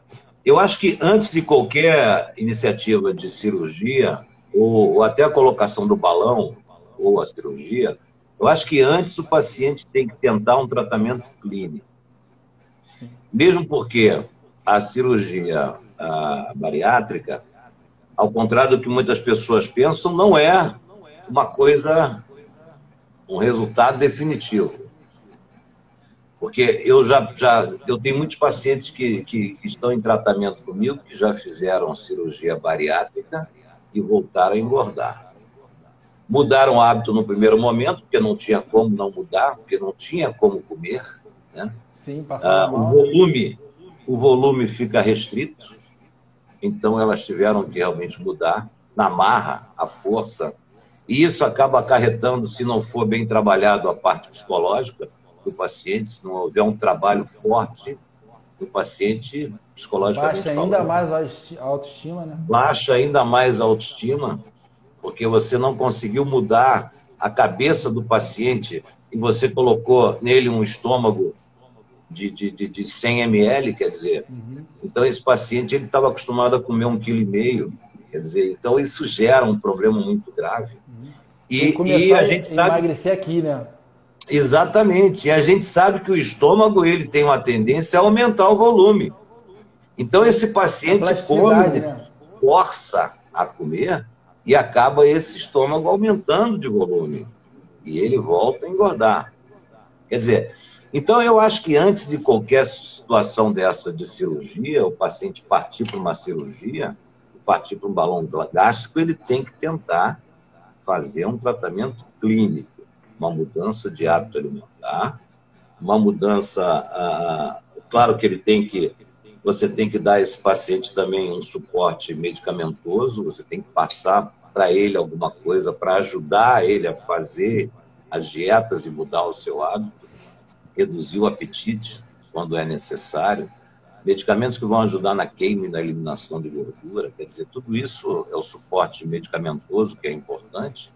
Speaker 2: eu acho que antes de qualquer iniciativa de cirurgia, ou até a colocação do balão, ou a cirurgia, eu acho que antes o paciente tem que tentar um tratamento clínico. Mesmo porque a cirurgia bariátrica, ao contrário do que muitas pessoas pensam, não é uma coisa, um resultado definitivo. Porque eu tenho muitos pacientes que estão em tratamento comigo, que já fizeram cirurgia bariátrica e voltaram a engordar. Mudaram o hábito no primeiro momento, porque não tinha como não mudar, porque não tinha como comer, né?
Speaker 1: Sim, passando mal.
Speaker 2: O volume fica restrito, então elas tiveram que realmente mudar na marra, à força, e isso acaba acarretando, se não for bem trabalhado a parte psicológica do paciente, se não houver um trabalho forte do paciente, psicologicamente
Speaker 1: baixa ainda mais a autoestima, né?
Speaker 2: Baixa ainda mais a autoestima, porque você não conseguiu mudar a cabeça do paciente e você colocou nele um estômago de 100 ml, quer dizer. Então, esse paciente ele estava acostumado a comer 1,5 kg, quer dizer, então isso gera um problema muito grave.
Speaker 1: E a gente sabe emagrecer aqui, né?
Speaker 2: Exatamente. E a gente sabe que o estômago ele tem uma tendência a aumentar o volume. Então, esse paciente come, né? Força a comer e acaba esse estômago aumentando de volume. E ele volta a engordar. Quer dizer, então eu acho que antes de qualquer situação dessa de cirurgia, o paciente partir para uma cirurgia, partir para um balão gástrico, ele tem que tentar fazer um tratamento clínico, uma mudança de hábito alimentar, uma mudança, claro que você tem que dar a esse paciente também um suporte medicamentoso, você tem que passar para ele alguma coisa para ajudar ele a fazer as dietas e mudar o seu hábito, reduzir o apetite quando é necessário, medicamentos que vão ajudar na queima e na eliminação de gordura, quer dizer, tudo isso é o suporte medicamentoso que é importante.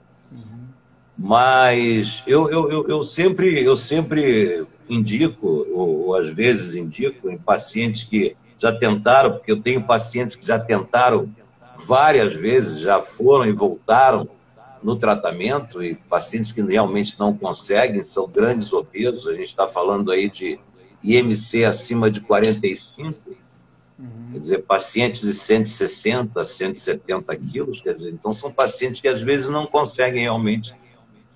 Speaker 2: Mas eu sempre indico, ou às vezes indico, em pacientes que já tentaram, porque eu tenho pacientes que já tentaram várias vezes, já foram e voltaram no tratamento, e pacientes que realmente não conseguem, são grandes obesos, a gente está falando aí de IMC acima de 45, quer dizer, pacientes de 160, 170 quilos, quer dizer, então são pacientes que às vezes não conseguem realmente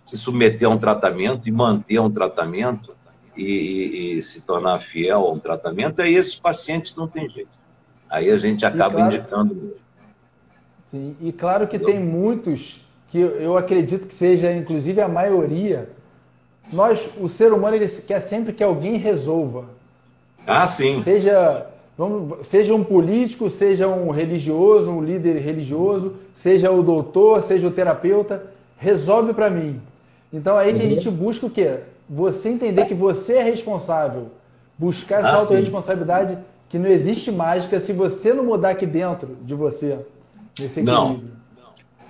Speaker 2: se submeter a um tratamento e manter um tratamento e se tornar fiel a um tratamento, aí esses pacientes não tem jeito. Aí a gente acaba indicando.
Speaker 1: Sim, e claro que tem muitos que eu acredito que seja, inclusive, a maioria. O ser humano, ele quer sempre que alguém resolva.
Speaker 2: Ah, sim.
Speaker 1: Seja um político, seja um religioso, um líder religioso, seja o doutor, seja o terapeuta, resolve para mim. Então, aí que a gente busca o quê? Você entender que você é responsável. Buscar essa autorresponsabilidade, que não existe mágica se você não mudar aqui dentro de você, nesse equilíbrio.
Speaker 2: Não.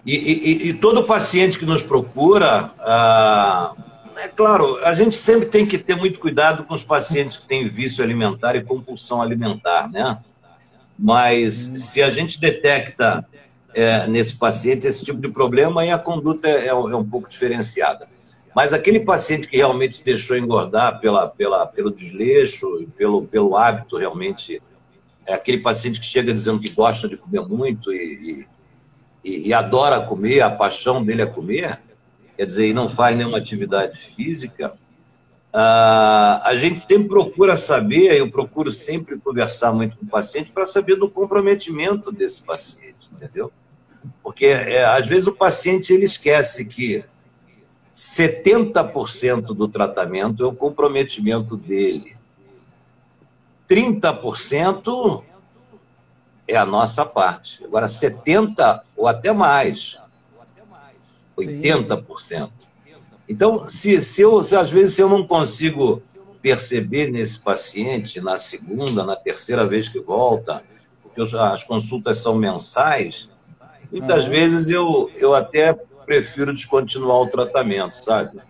Speaker 2: E todo paciente que nos procura, é claro, a gente sempre tem que ter muito cuidado com os pacientes que têm vício alimentar e compulsão alimentar, né? Mas se a gente detecta nesse paciente esse tipo de problema, aí a conduta é um pouco diferenciada. Mas aquele paciente que realmente se deixou engordar pelo desleixo e pelo hábito, realmente, é aquele paciente que chega dizendo que gosta de comer muito e adora comer, a paixão dele é comer, quer dizer, e não faz nenhuma atividade física, a gente sempre procura saber, eu procuro sempre conversar muito com o paciente para saber do comprometimento desse paciente, entendeu? Porque, às vezes, o paciente ele esquece que 70% do tratamento é o comprometimento dele. 30% é a nossa parte. Agora, 70% ou até mais, 80%. Então, se às vezes eu não consigo perceber nesse paciente na segunda, na terceira vez que volta, porque as consultas são mensais, muitas vezes eu até prefiro descontinuar o tratamento, sabe?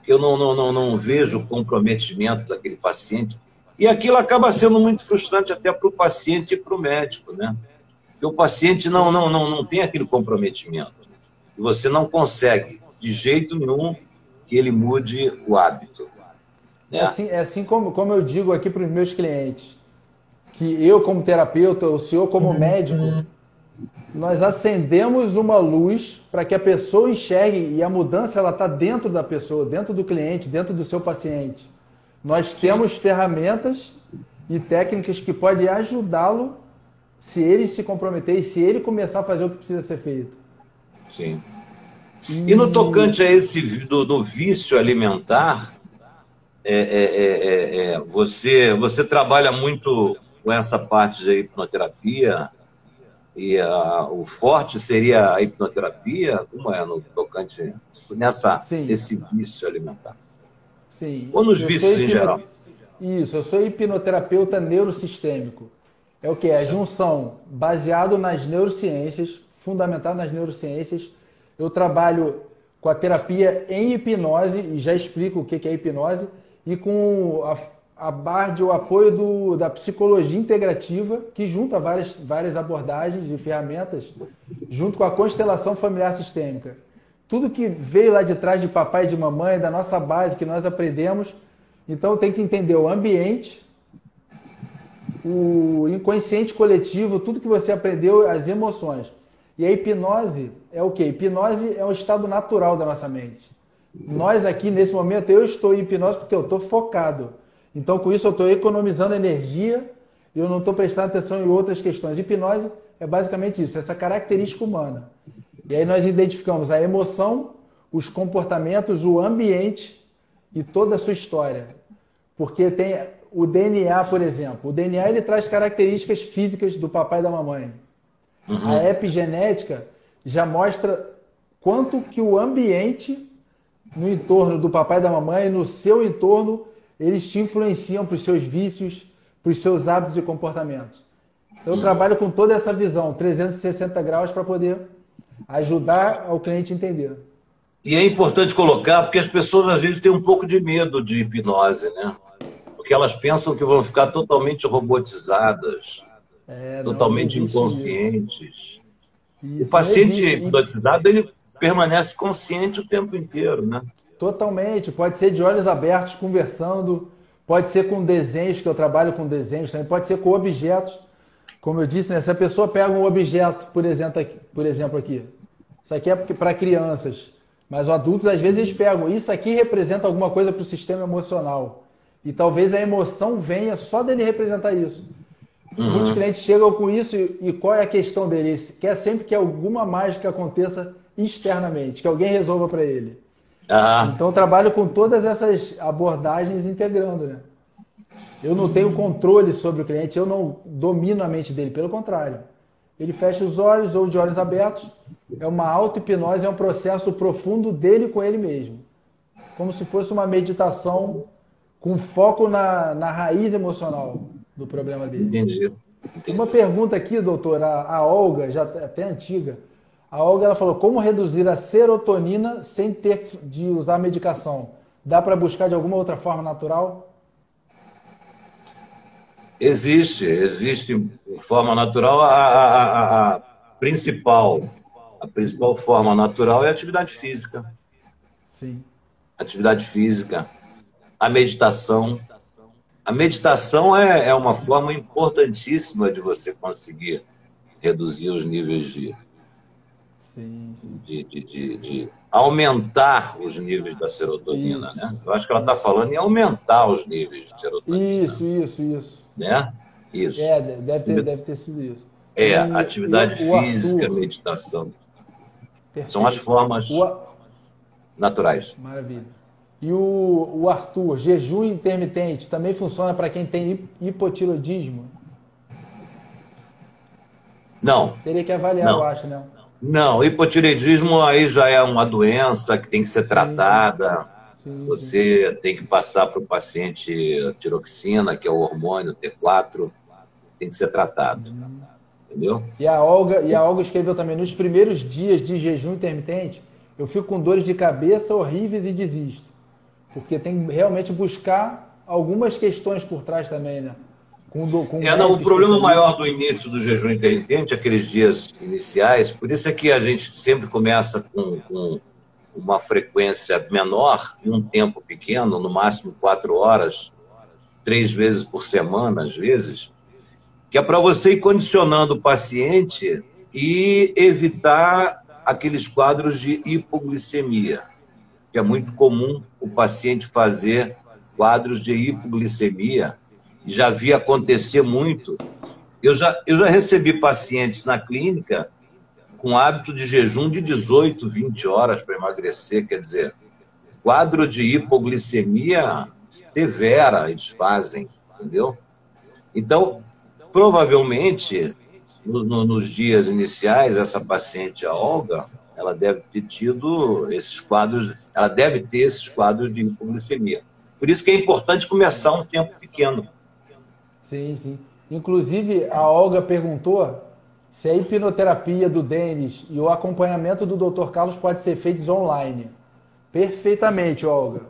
Speaker 2: Eu não vejo comprometimento daquele paciente. E aquilo acaba sendo muito frustrante até para o paciente e para o médico, né? Porque o paciente não tem aquele comprometimento. E você não consegue, de jeito nenhum, que ele mude o hábito. Né?
Speaker 1: É assim como eu digo aqui para os meus clientes, que eu como terapeuta, o senhor como médico, nós acendemos uma luz para que a pessoa enxergue, e a mudança ela está dentro da pessoa, dentro do cliente, dentro do seu paciente. Nós temos ferramentas e técnicas que podem ajudá-lo se ele se comprometer e se ele começar a fazer o que precisa ser feito.
Speaker 2: Sim. E no tocante a esse do vício alimentar, você trabalha muito com essa parte da hipnoterapia, e o forte seria a hipnoterapia? Como é no tocante esse vício alimentar?
Speaker 1: Sim.
Speaker 2: Ou nos vícios em geral?
Speaker 1: Isso, eu sou hipnoterapeuta neurosistêmico. É o que? A junção baseado nas neurociências, fundamentado nas neurociências. Eu trabalho com a terapia em hipnose, e já explico o que é hipnose, e com a base de o apoio da psicologia integrativa, que junta várias abordagens e ferramentas, junto com a constelação familiar sistêmica. Tudo que veio lá de trás de papai e de mamãe, da nossa base, que nós aprendemos. Então tem que entender o ambiente, o inconsciente coletivo, tudo que você aprendeu, as emoções. E a hipnose é o quê? Hipnose é um estado natural da nossa mente. Nós aqui, nesse momento, eu estou em hipnose porque eu estou focado. Então, com isso, eu estou economizando energia e eu não estou prestando atenção em outras questões. Hipnose é basicamente isso, essa característica humana. E aí nós identificamos a emoção, os comportamentos, o ambiente e toda a sua história. Porque tem o DNA, por exemplo. O DNA ele traz características físicas do papai e da mamãe. Uhum. A epigenética já mostra quanto que o ambiente no entorno do papai e da mamãe, no seu entorno, eles te influenciam para os seus vícios, para os seus hábitos e comportamentos. Eu trabalho com toda essa visão, 360 graus, para poder ajudar o cliente a entender.
Speaker 2: E é importante colocar, porque as pessoas às vezes têm um pouco de medo de hipnose, né? Porque elas pensam que vão ficar totalmente robotizadas, totalmente inconscientes. Isso, o paciente hipnotizado, ele permanece consciente o tempo inteiro, né?
Speaker 1: Totalmente. Pode ser de olhos abertos, conversando, pode ser com desenhos, que eu trabalho com desenhos também, pode ser com objetos. Como eu disse, né? Se a pessoa pega um objeto, por exemplo aqui, isso aqui é para crianças, mas os adultos às vezes eles pegam, isso aqui representa alguma coisa para o sistema emocional. E talvez a emoção venha só dele representar isso. Muitos clientes chegam com isso e qual é a questão dele? Ele quer sempre que alguma mágica aconteça externamente, que alguém resolva para ele. Então eu trabalho com todas essas abordagens integrando, né? Eu não tenho controle sobre o cliente, eu não domino a mente dele, pelo contrário. Ele fecha os olhos ou de olhos abertos, é uma auto-hipnose, é um processo profundo dele com ele mesmo. Como se fosse uma meditação com foco na raiz emocional do problema dele.
Speaker 2: Entendi.
Speaker 1: Uma pergunta aqui, doutor, a Olga, já até antiga. A Olga ela falou, como reduzir a serotonina sem ter de usar medicação? Dá para buscar de alguma outra forma natural?
Speaker 2: Existe forma natural. A principal forma natural é a atividade física.
Speaker 1: Sim.
Speaker 2: Atividade física, a meditação. A meditação é uma forma importantíssima de você conseguir reduzir os níveis de aumentar os níveis da serotonina, né? Eu acho que ela está falando em aumentar os níveis de serotonina.
Speaker 1: Isso.
Speaker 2: Né? Isso.
Speaker 1: Deve ter sido isso.
Speaker 2: Atividade física, meditação. Perfeito. São as formas naturais.
Speaker 1: Maravilha. E o Arthur, jejum intermitente também funciona para quem tem hipotiroidismo?
Speaker 2: Não.
Speaker 1: Teria que avaliar, eu acho, né?
Speaker 2: Não, hipotireoidismo aí já é uma doença que tem que ser tratada. Você tem que passar para o paciente a tiroxina, que é o hormônio T4, tem que ser tratado. Entendeu?
Speaker 1: E a Olga escreveu também, nos primeiros dias de jejum intermitente, eu fico com dores de cabeça horríveis e desisto. Porque tem que realmente buscar algumas questões por trás também, né?
Speaker 2: O problema maior do início do jejum intermitente, aqueles dias iniciais, por isso é que a gente sempre começa com uma frequência menor e um tempo pequeno, no máximo 4 horas, 3 vezes por semana, às vezes, que é para você ir condicionando o paciente e evitar aqueles quadros de hipoglicemia, que é muito comum o paciente fazer quadros de hipoglicemia. Já vi acontecer muito. Eu já recebi pacientes na clínica com hábito de jejum de 18, 20 horas para emagrecer, quer dizer, quadro de hipoglicemia severa eles fazem, entendeu? Então, provavelmente, nos dias iniciais, essa paciente, a Olga, ela deve ter tido esses quadros, ela deve ter esses quadros de hipoglicemia. Por isso que é importante começar um tempo pequeno.
Speaker 1: Sim, sim. Inclusive, a Olga perguntou se a hipnoterapia do Denis e o acompanhamento do Dr. Carlos pode ser feitos online. Perfeitamente, Olga.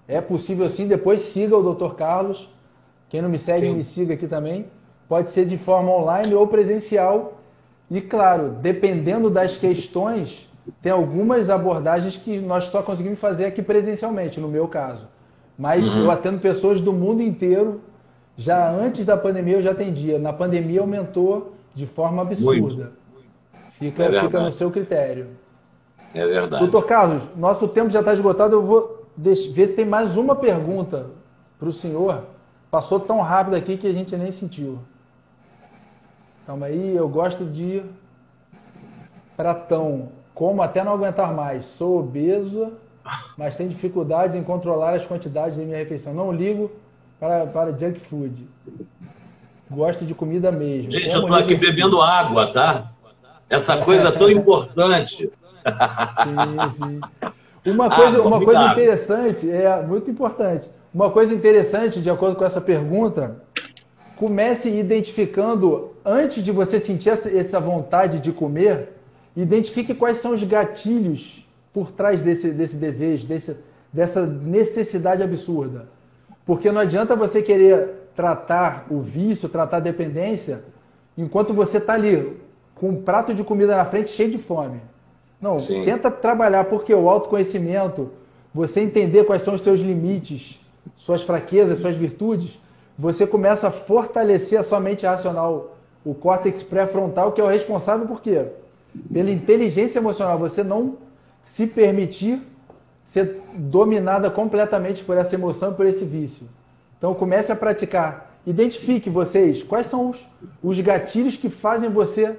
Speaker 1: É possível sim. Depois siga o Dr. Carlos. Quem não me segue, me siga aqui também. Pode ser de forma online ou presencial. E, claro, dependendo das questões, tem algumas abordagens que nós só conseguimos fazer aqui presencialmente, no meu caso. Mas eu atendo pessoas do mundo inteiro. Já antes da pandemia eu já atendia. Na pandemia aumentou de forma absurda. Fica no seu critério.
Speaker 2: É verdade.
Speaker 1: Doutor Carlos, nosso tempo já está esgotado. Eu vou ver se tem mais uma pergunta para o senhor. Passou tão rápido aqui que a gente nem sentiu. Calma aí, eu gosto de pratão. Como até não aguentar mais. Sou obeso, mas tenho dificuldades em controlar as quantidades da minha refeição. Não ligo para junk food. Gosto de comida mesmo.
Speaker 2: Gente, eu estou aqui bebendo água, tá? Essa coisa tão importante.
Speaker 1: Sim, sim. Uma coisa interessante, muito importante. Uma coisa interessante, de acordo com essa pergunta, comece identificando, antes de você sentir essa vontade de comer, identifique quais são os gatilhos por trás desse desejo, dessa necessidade absurda. Porque não adianta você querer tratar o vício, tratar a dependência, enquanto você está ali com um prato de comida na frente cheio de fome. Não, sim. Tenta trabalhar, porque o autoconhecimento, você entender quais são os seus limites, suas fraquezas, suas virtudes, você começa a fortalecer a sua mente racional, o córtex pré-frontal, que é o responsável por quê? Pela inteligência emocional, você não se permitir ser dominada completamente por essa emoção e por esse vício. Então comece a praticar. Identifique vocês quais são os gatilhos que fazem você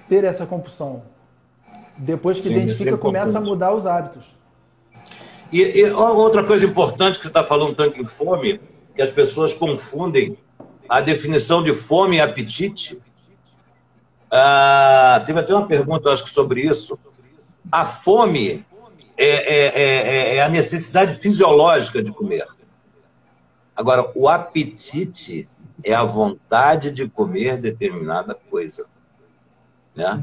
Speaker 1: ter essa compulsão. Depois que identifica, começa a mudar os hábitos.
Speaker 2: E outra coisa importante que você está falando tanto em fome, que as pessoas confundem a definição de fome e apetite. Teve até uma pergunta, acho que, sobre isso. A fome é a necessidade fisiológica de comer. Agora, o apetite é a vontade de comer determinada coisa. Né?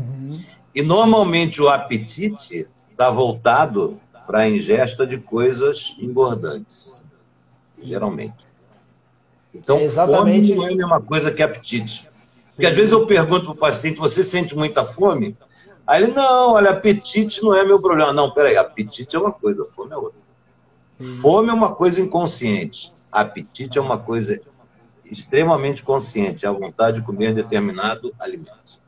Speaker 2: E, normalmente, o apetite está voltado para a ingesta de coisas engordantes, geralmente. Então, fome não é a mesma coisa que apetite. Porque, às vezes, eu pergunto para o paciente, você sente muita fome? Aí ele, não, olha, apetite não é meu problema. Não, peraí, apetite é uma coisa, fome é outra. Fome é uma coisa inconsciente. Apetite é uma coisa extremamente consciente, é a vontade de comer determinado alimento.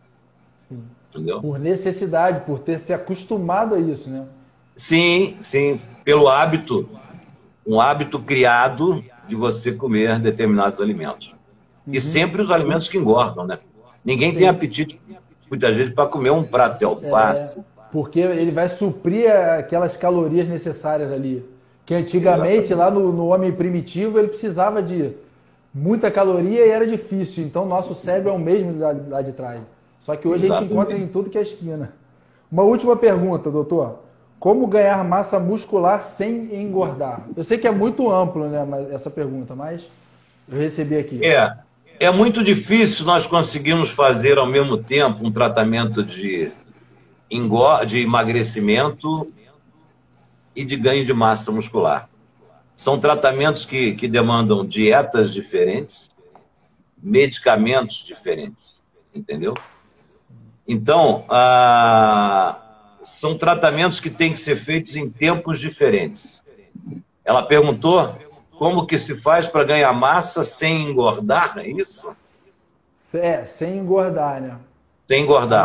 Speaker 2: Entendeu?
Speaker 1: Por necessidade, por ter se acostumado a isso, né?
Speaker 2: Sim, sim, pelo hábito, um hábito criado de você comer determinados alimentos. E sempre os alimentos que engordam, né? Ninguém tem apetite, muitas vezes, para comer um prato de alface.
Speaker 1: Porque ele vai suprir aquelas calorias necessárias ali. Que antigamente, lá no homem primitivo, ele precisava de muita caloria e era difícil. Então, nosso cérebro é o mesmo lá de trás. Só que hoje a gente encontra em tudo que é esquina. Uma última pergunta, doutor. Como ganhar massa muscular sem engordar? Eu sei que é muito amplo, né, essa pergunta, mas eu recebi aqui.
Speaker 2: É muito difícil nós conseguirmos fazer ao mesmo tempo um tratamento de emagrecimento e de ganho de massa muscular. São tratamentos que demandam dietas diferentes, medicamentos diferentes, entendeu? Então, são tratamentos que têm que ser feitos em tempos diferentes. Ela perguntou como que se faz para ganhar massa sem engordar, é isso?
Speaker 1: Sem engordar, né?
Speaker 2: Sem
Speaker 1: A
Speaker 2: engordar.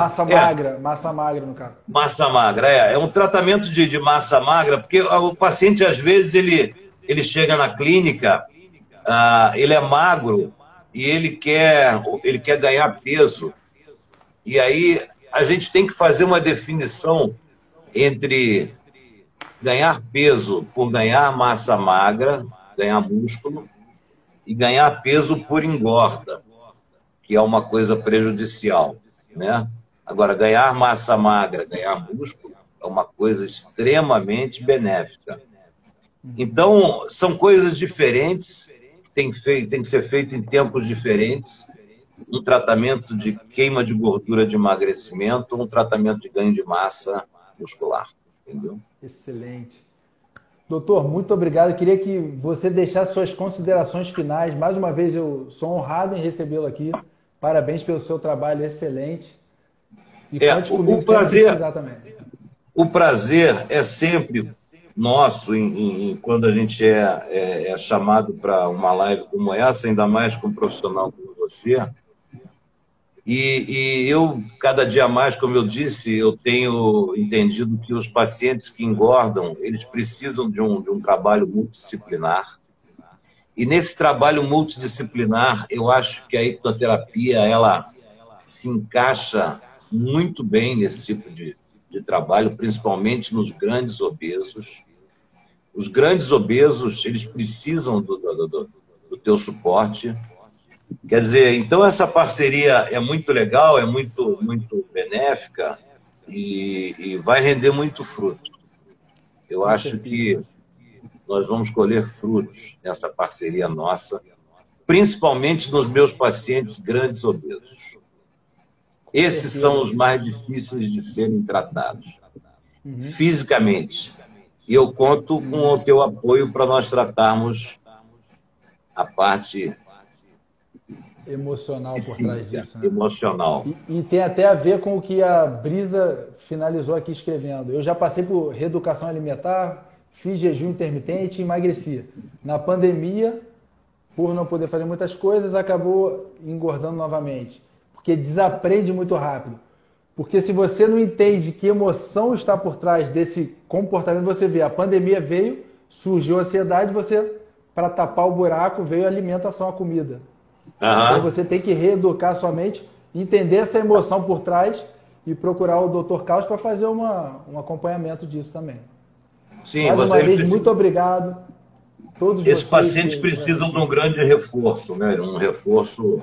Speaker 1: massa magra no caso.
Speaker 2: Massa magra, é um tratamento de massa magra, porque o paciente, às vezes, ele chega na clínica, ele é magro e ele quer ganhar peso. E aí a gente tem que fazer uma definição entre ganhar peso por ganhar massa magra, ganhar músculo, e ganhar peso por engorda, que é uma coisa prejudicial, né? Agora, ganhar massa magra, ganhar músculo, é uma coisa extremamente benéfica. Então, são coisas diferentes, tem que ser feito em tempos diferentes, um tratamento de queima de gordura de emagrecimento, um tratamento de ganho de massa muscular, entendeu?
Speaker 1: Excelente. Doutor, muito obrigado. Eu queria que você deixasse suas considerações finais. Mais uma vez, eu sou honrado em recebê-lo aqui. Parabéns pelo seu trabalho excelente. E conte comigo
Speaker 2: o prazer,
Speaker 1: precisar também.
Speaker 2: O prazer é sempre nosso quando a gente é chamado para uma live como essa, ainda mais com um profissional como você. E eu, cada dia mais, como eu disse, eu tenho entendido que os pacientes que engordam, eles precisam de um trabalho multidisciplinar. E nesse trabalho multidisciplinar, eu acho que a hipnoterapia, ela se encaixa muito bem nesse tipo de trabalho, principalmente nos grandes obesos. Os grandes obesos, eles precisam do teu suporte. Quer dizer, então essa parceria é muito legal, é muito benéfica e vai render muito fruto. Eu acho que nós vamos colher frutos nessa parceria nossa, principalmente nos meus pacientes grandes obesos. Esses são os mais difíceis de serem tratados, fisicamente. E eu conto com o teu apoio para nós tratarmos a parte
Speaker 1: emocional por trás disso.
Speaker 2: Né? Emocional.
Speaker 1: E tem até a ver com o que a Brisa finalizou aqui escrevendo. Eu já passei por reeducação alimentar, fiz jejum intermitente e emagreci. Na pandemia, por não poder fazer muitas coisas, acabou engordando novamente. Porque desaprende muito rápido. Porque se você não entende que emoção está por trás desse comportamento, você vê, a pandemia veio, surgiu a ansiedade, você, para tapar o buraco, veio a alimentação, a comida. Então você tem que reeducar sua mente, entender essa emoção por trás e procurar o Dr. Carlos para fazer um acompanhamento disso também.
Speaker 2: Sim,
Speaker 1: mais uma vez, muito obrigado. Todos
Speaker 2: esses pacientes precisam de um grande reforço, né? Um reforço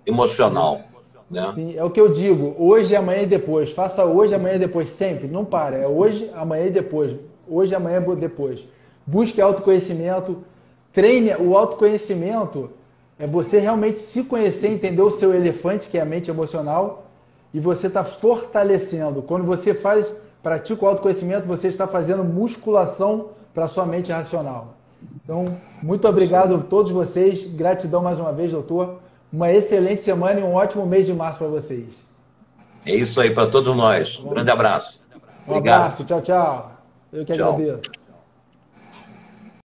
Speaker 2: emocional. Né?
Speaker 1: Sim, é o que eu digo, hoje, amanhã e depois. Faça hoje, amanhã e depois, sempre, não para. É hoje, amanhã e depois. Hoje, amanhã e depois. Busque autoconhecimento, treine. O autoconhecimento é você realmente se conhecer, entender o seu elefante, que é a mente emocional, e você está fortalecendo. Quando você pratica o autoconhecimento, você está fazendo musculação para a sua mente racional. Então, muito obrigado a todos vocês. Gratidão mais uma vez, doutor. Uma excelente semana e um ótimo mês de março para vocês.
Speaker 2: É isso aí para todos nós. Um grande abraço.
Speaker 1: Um abraço. Tchau, tchau. Eu que agradeço.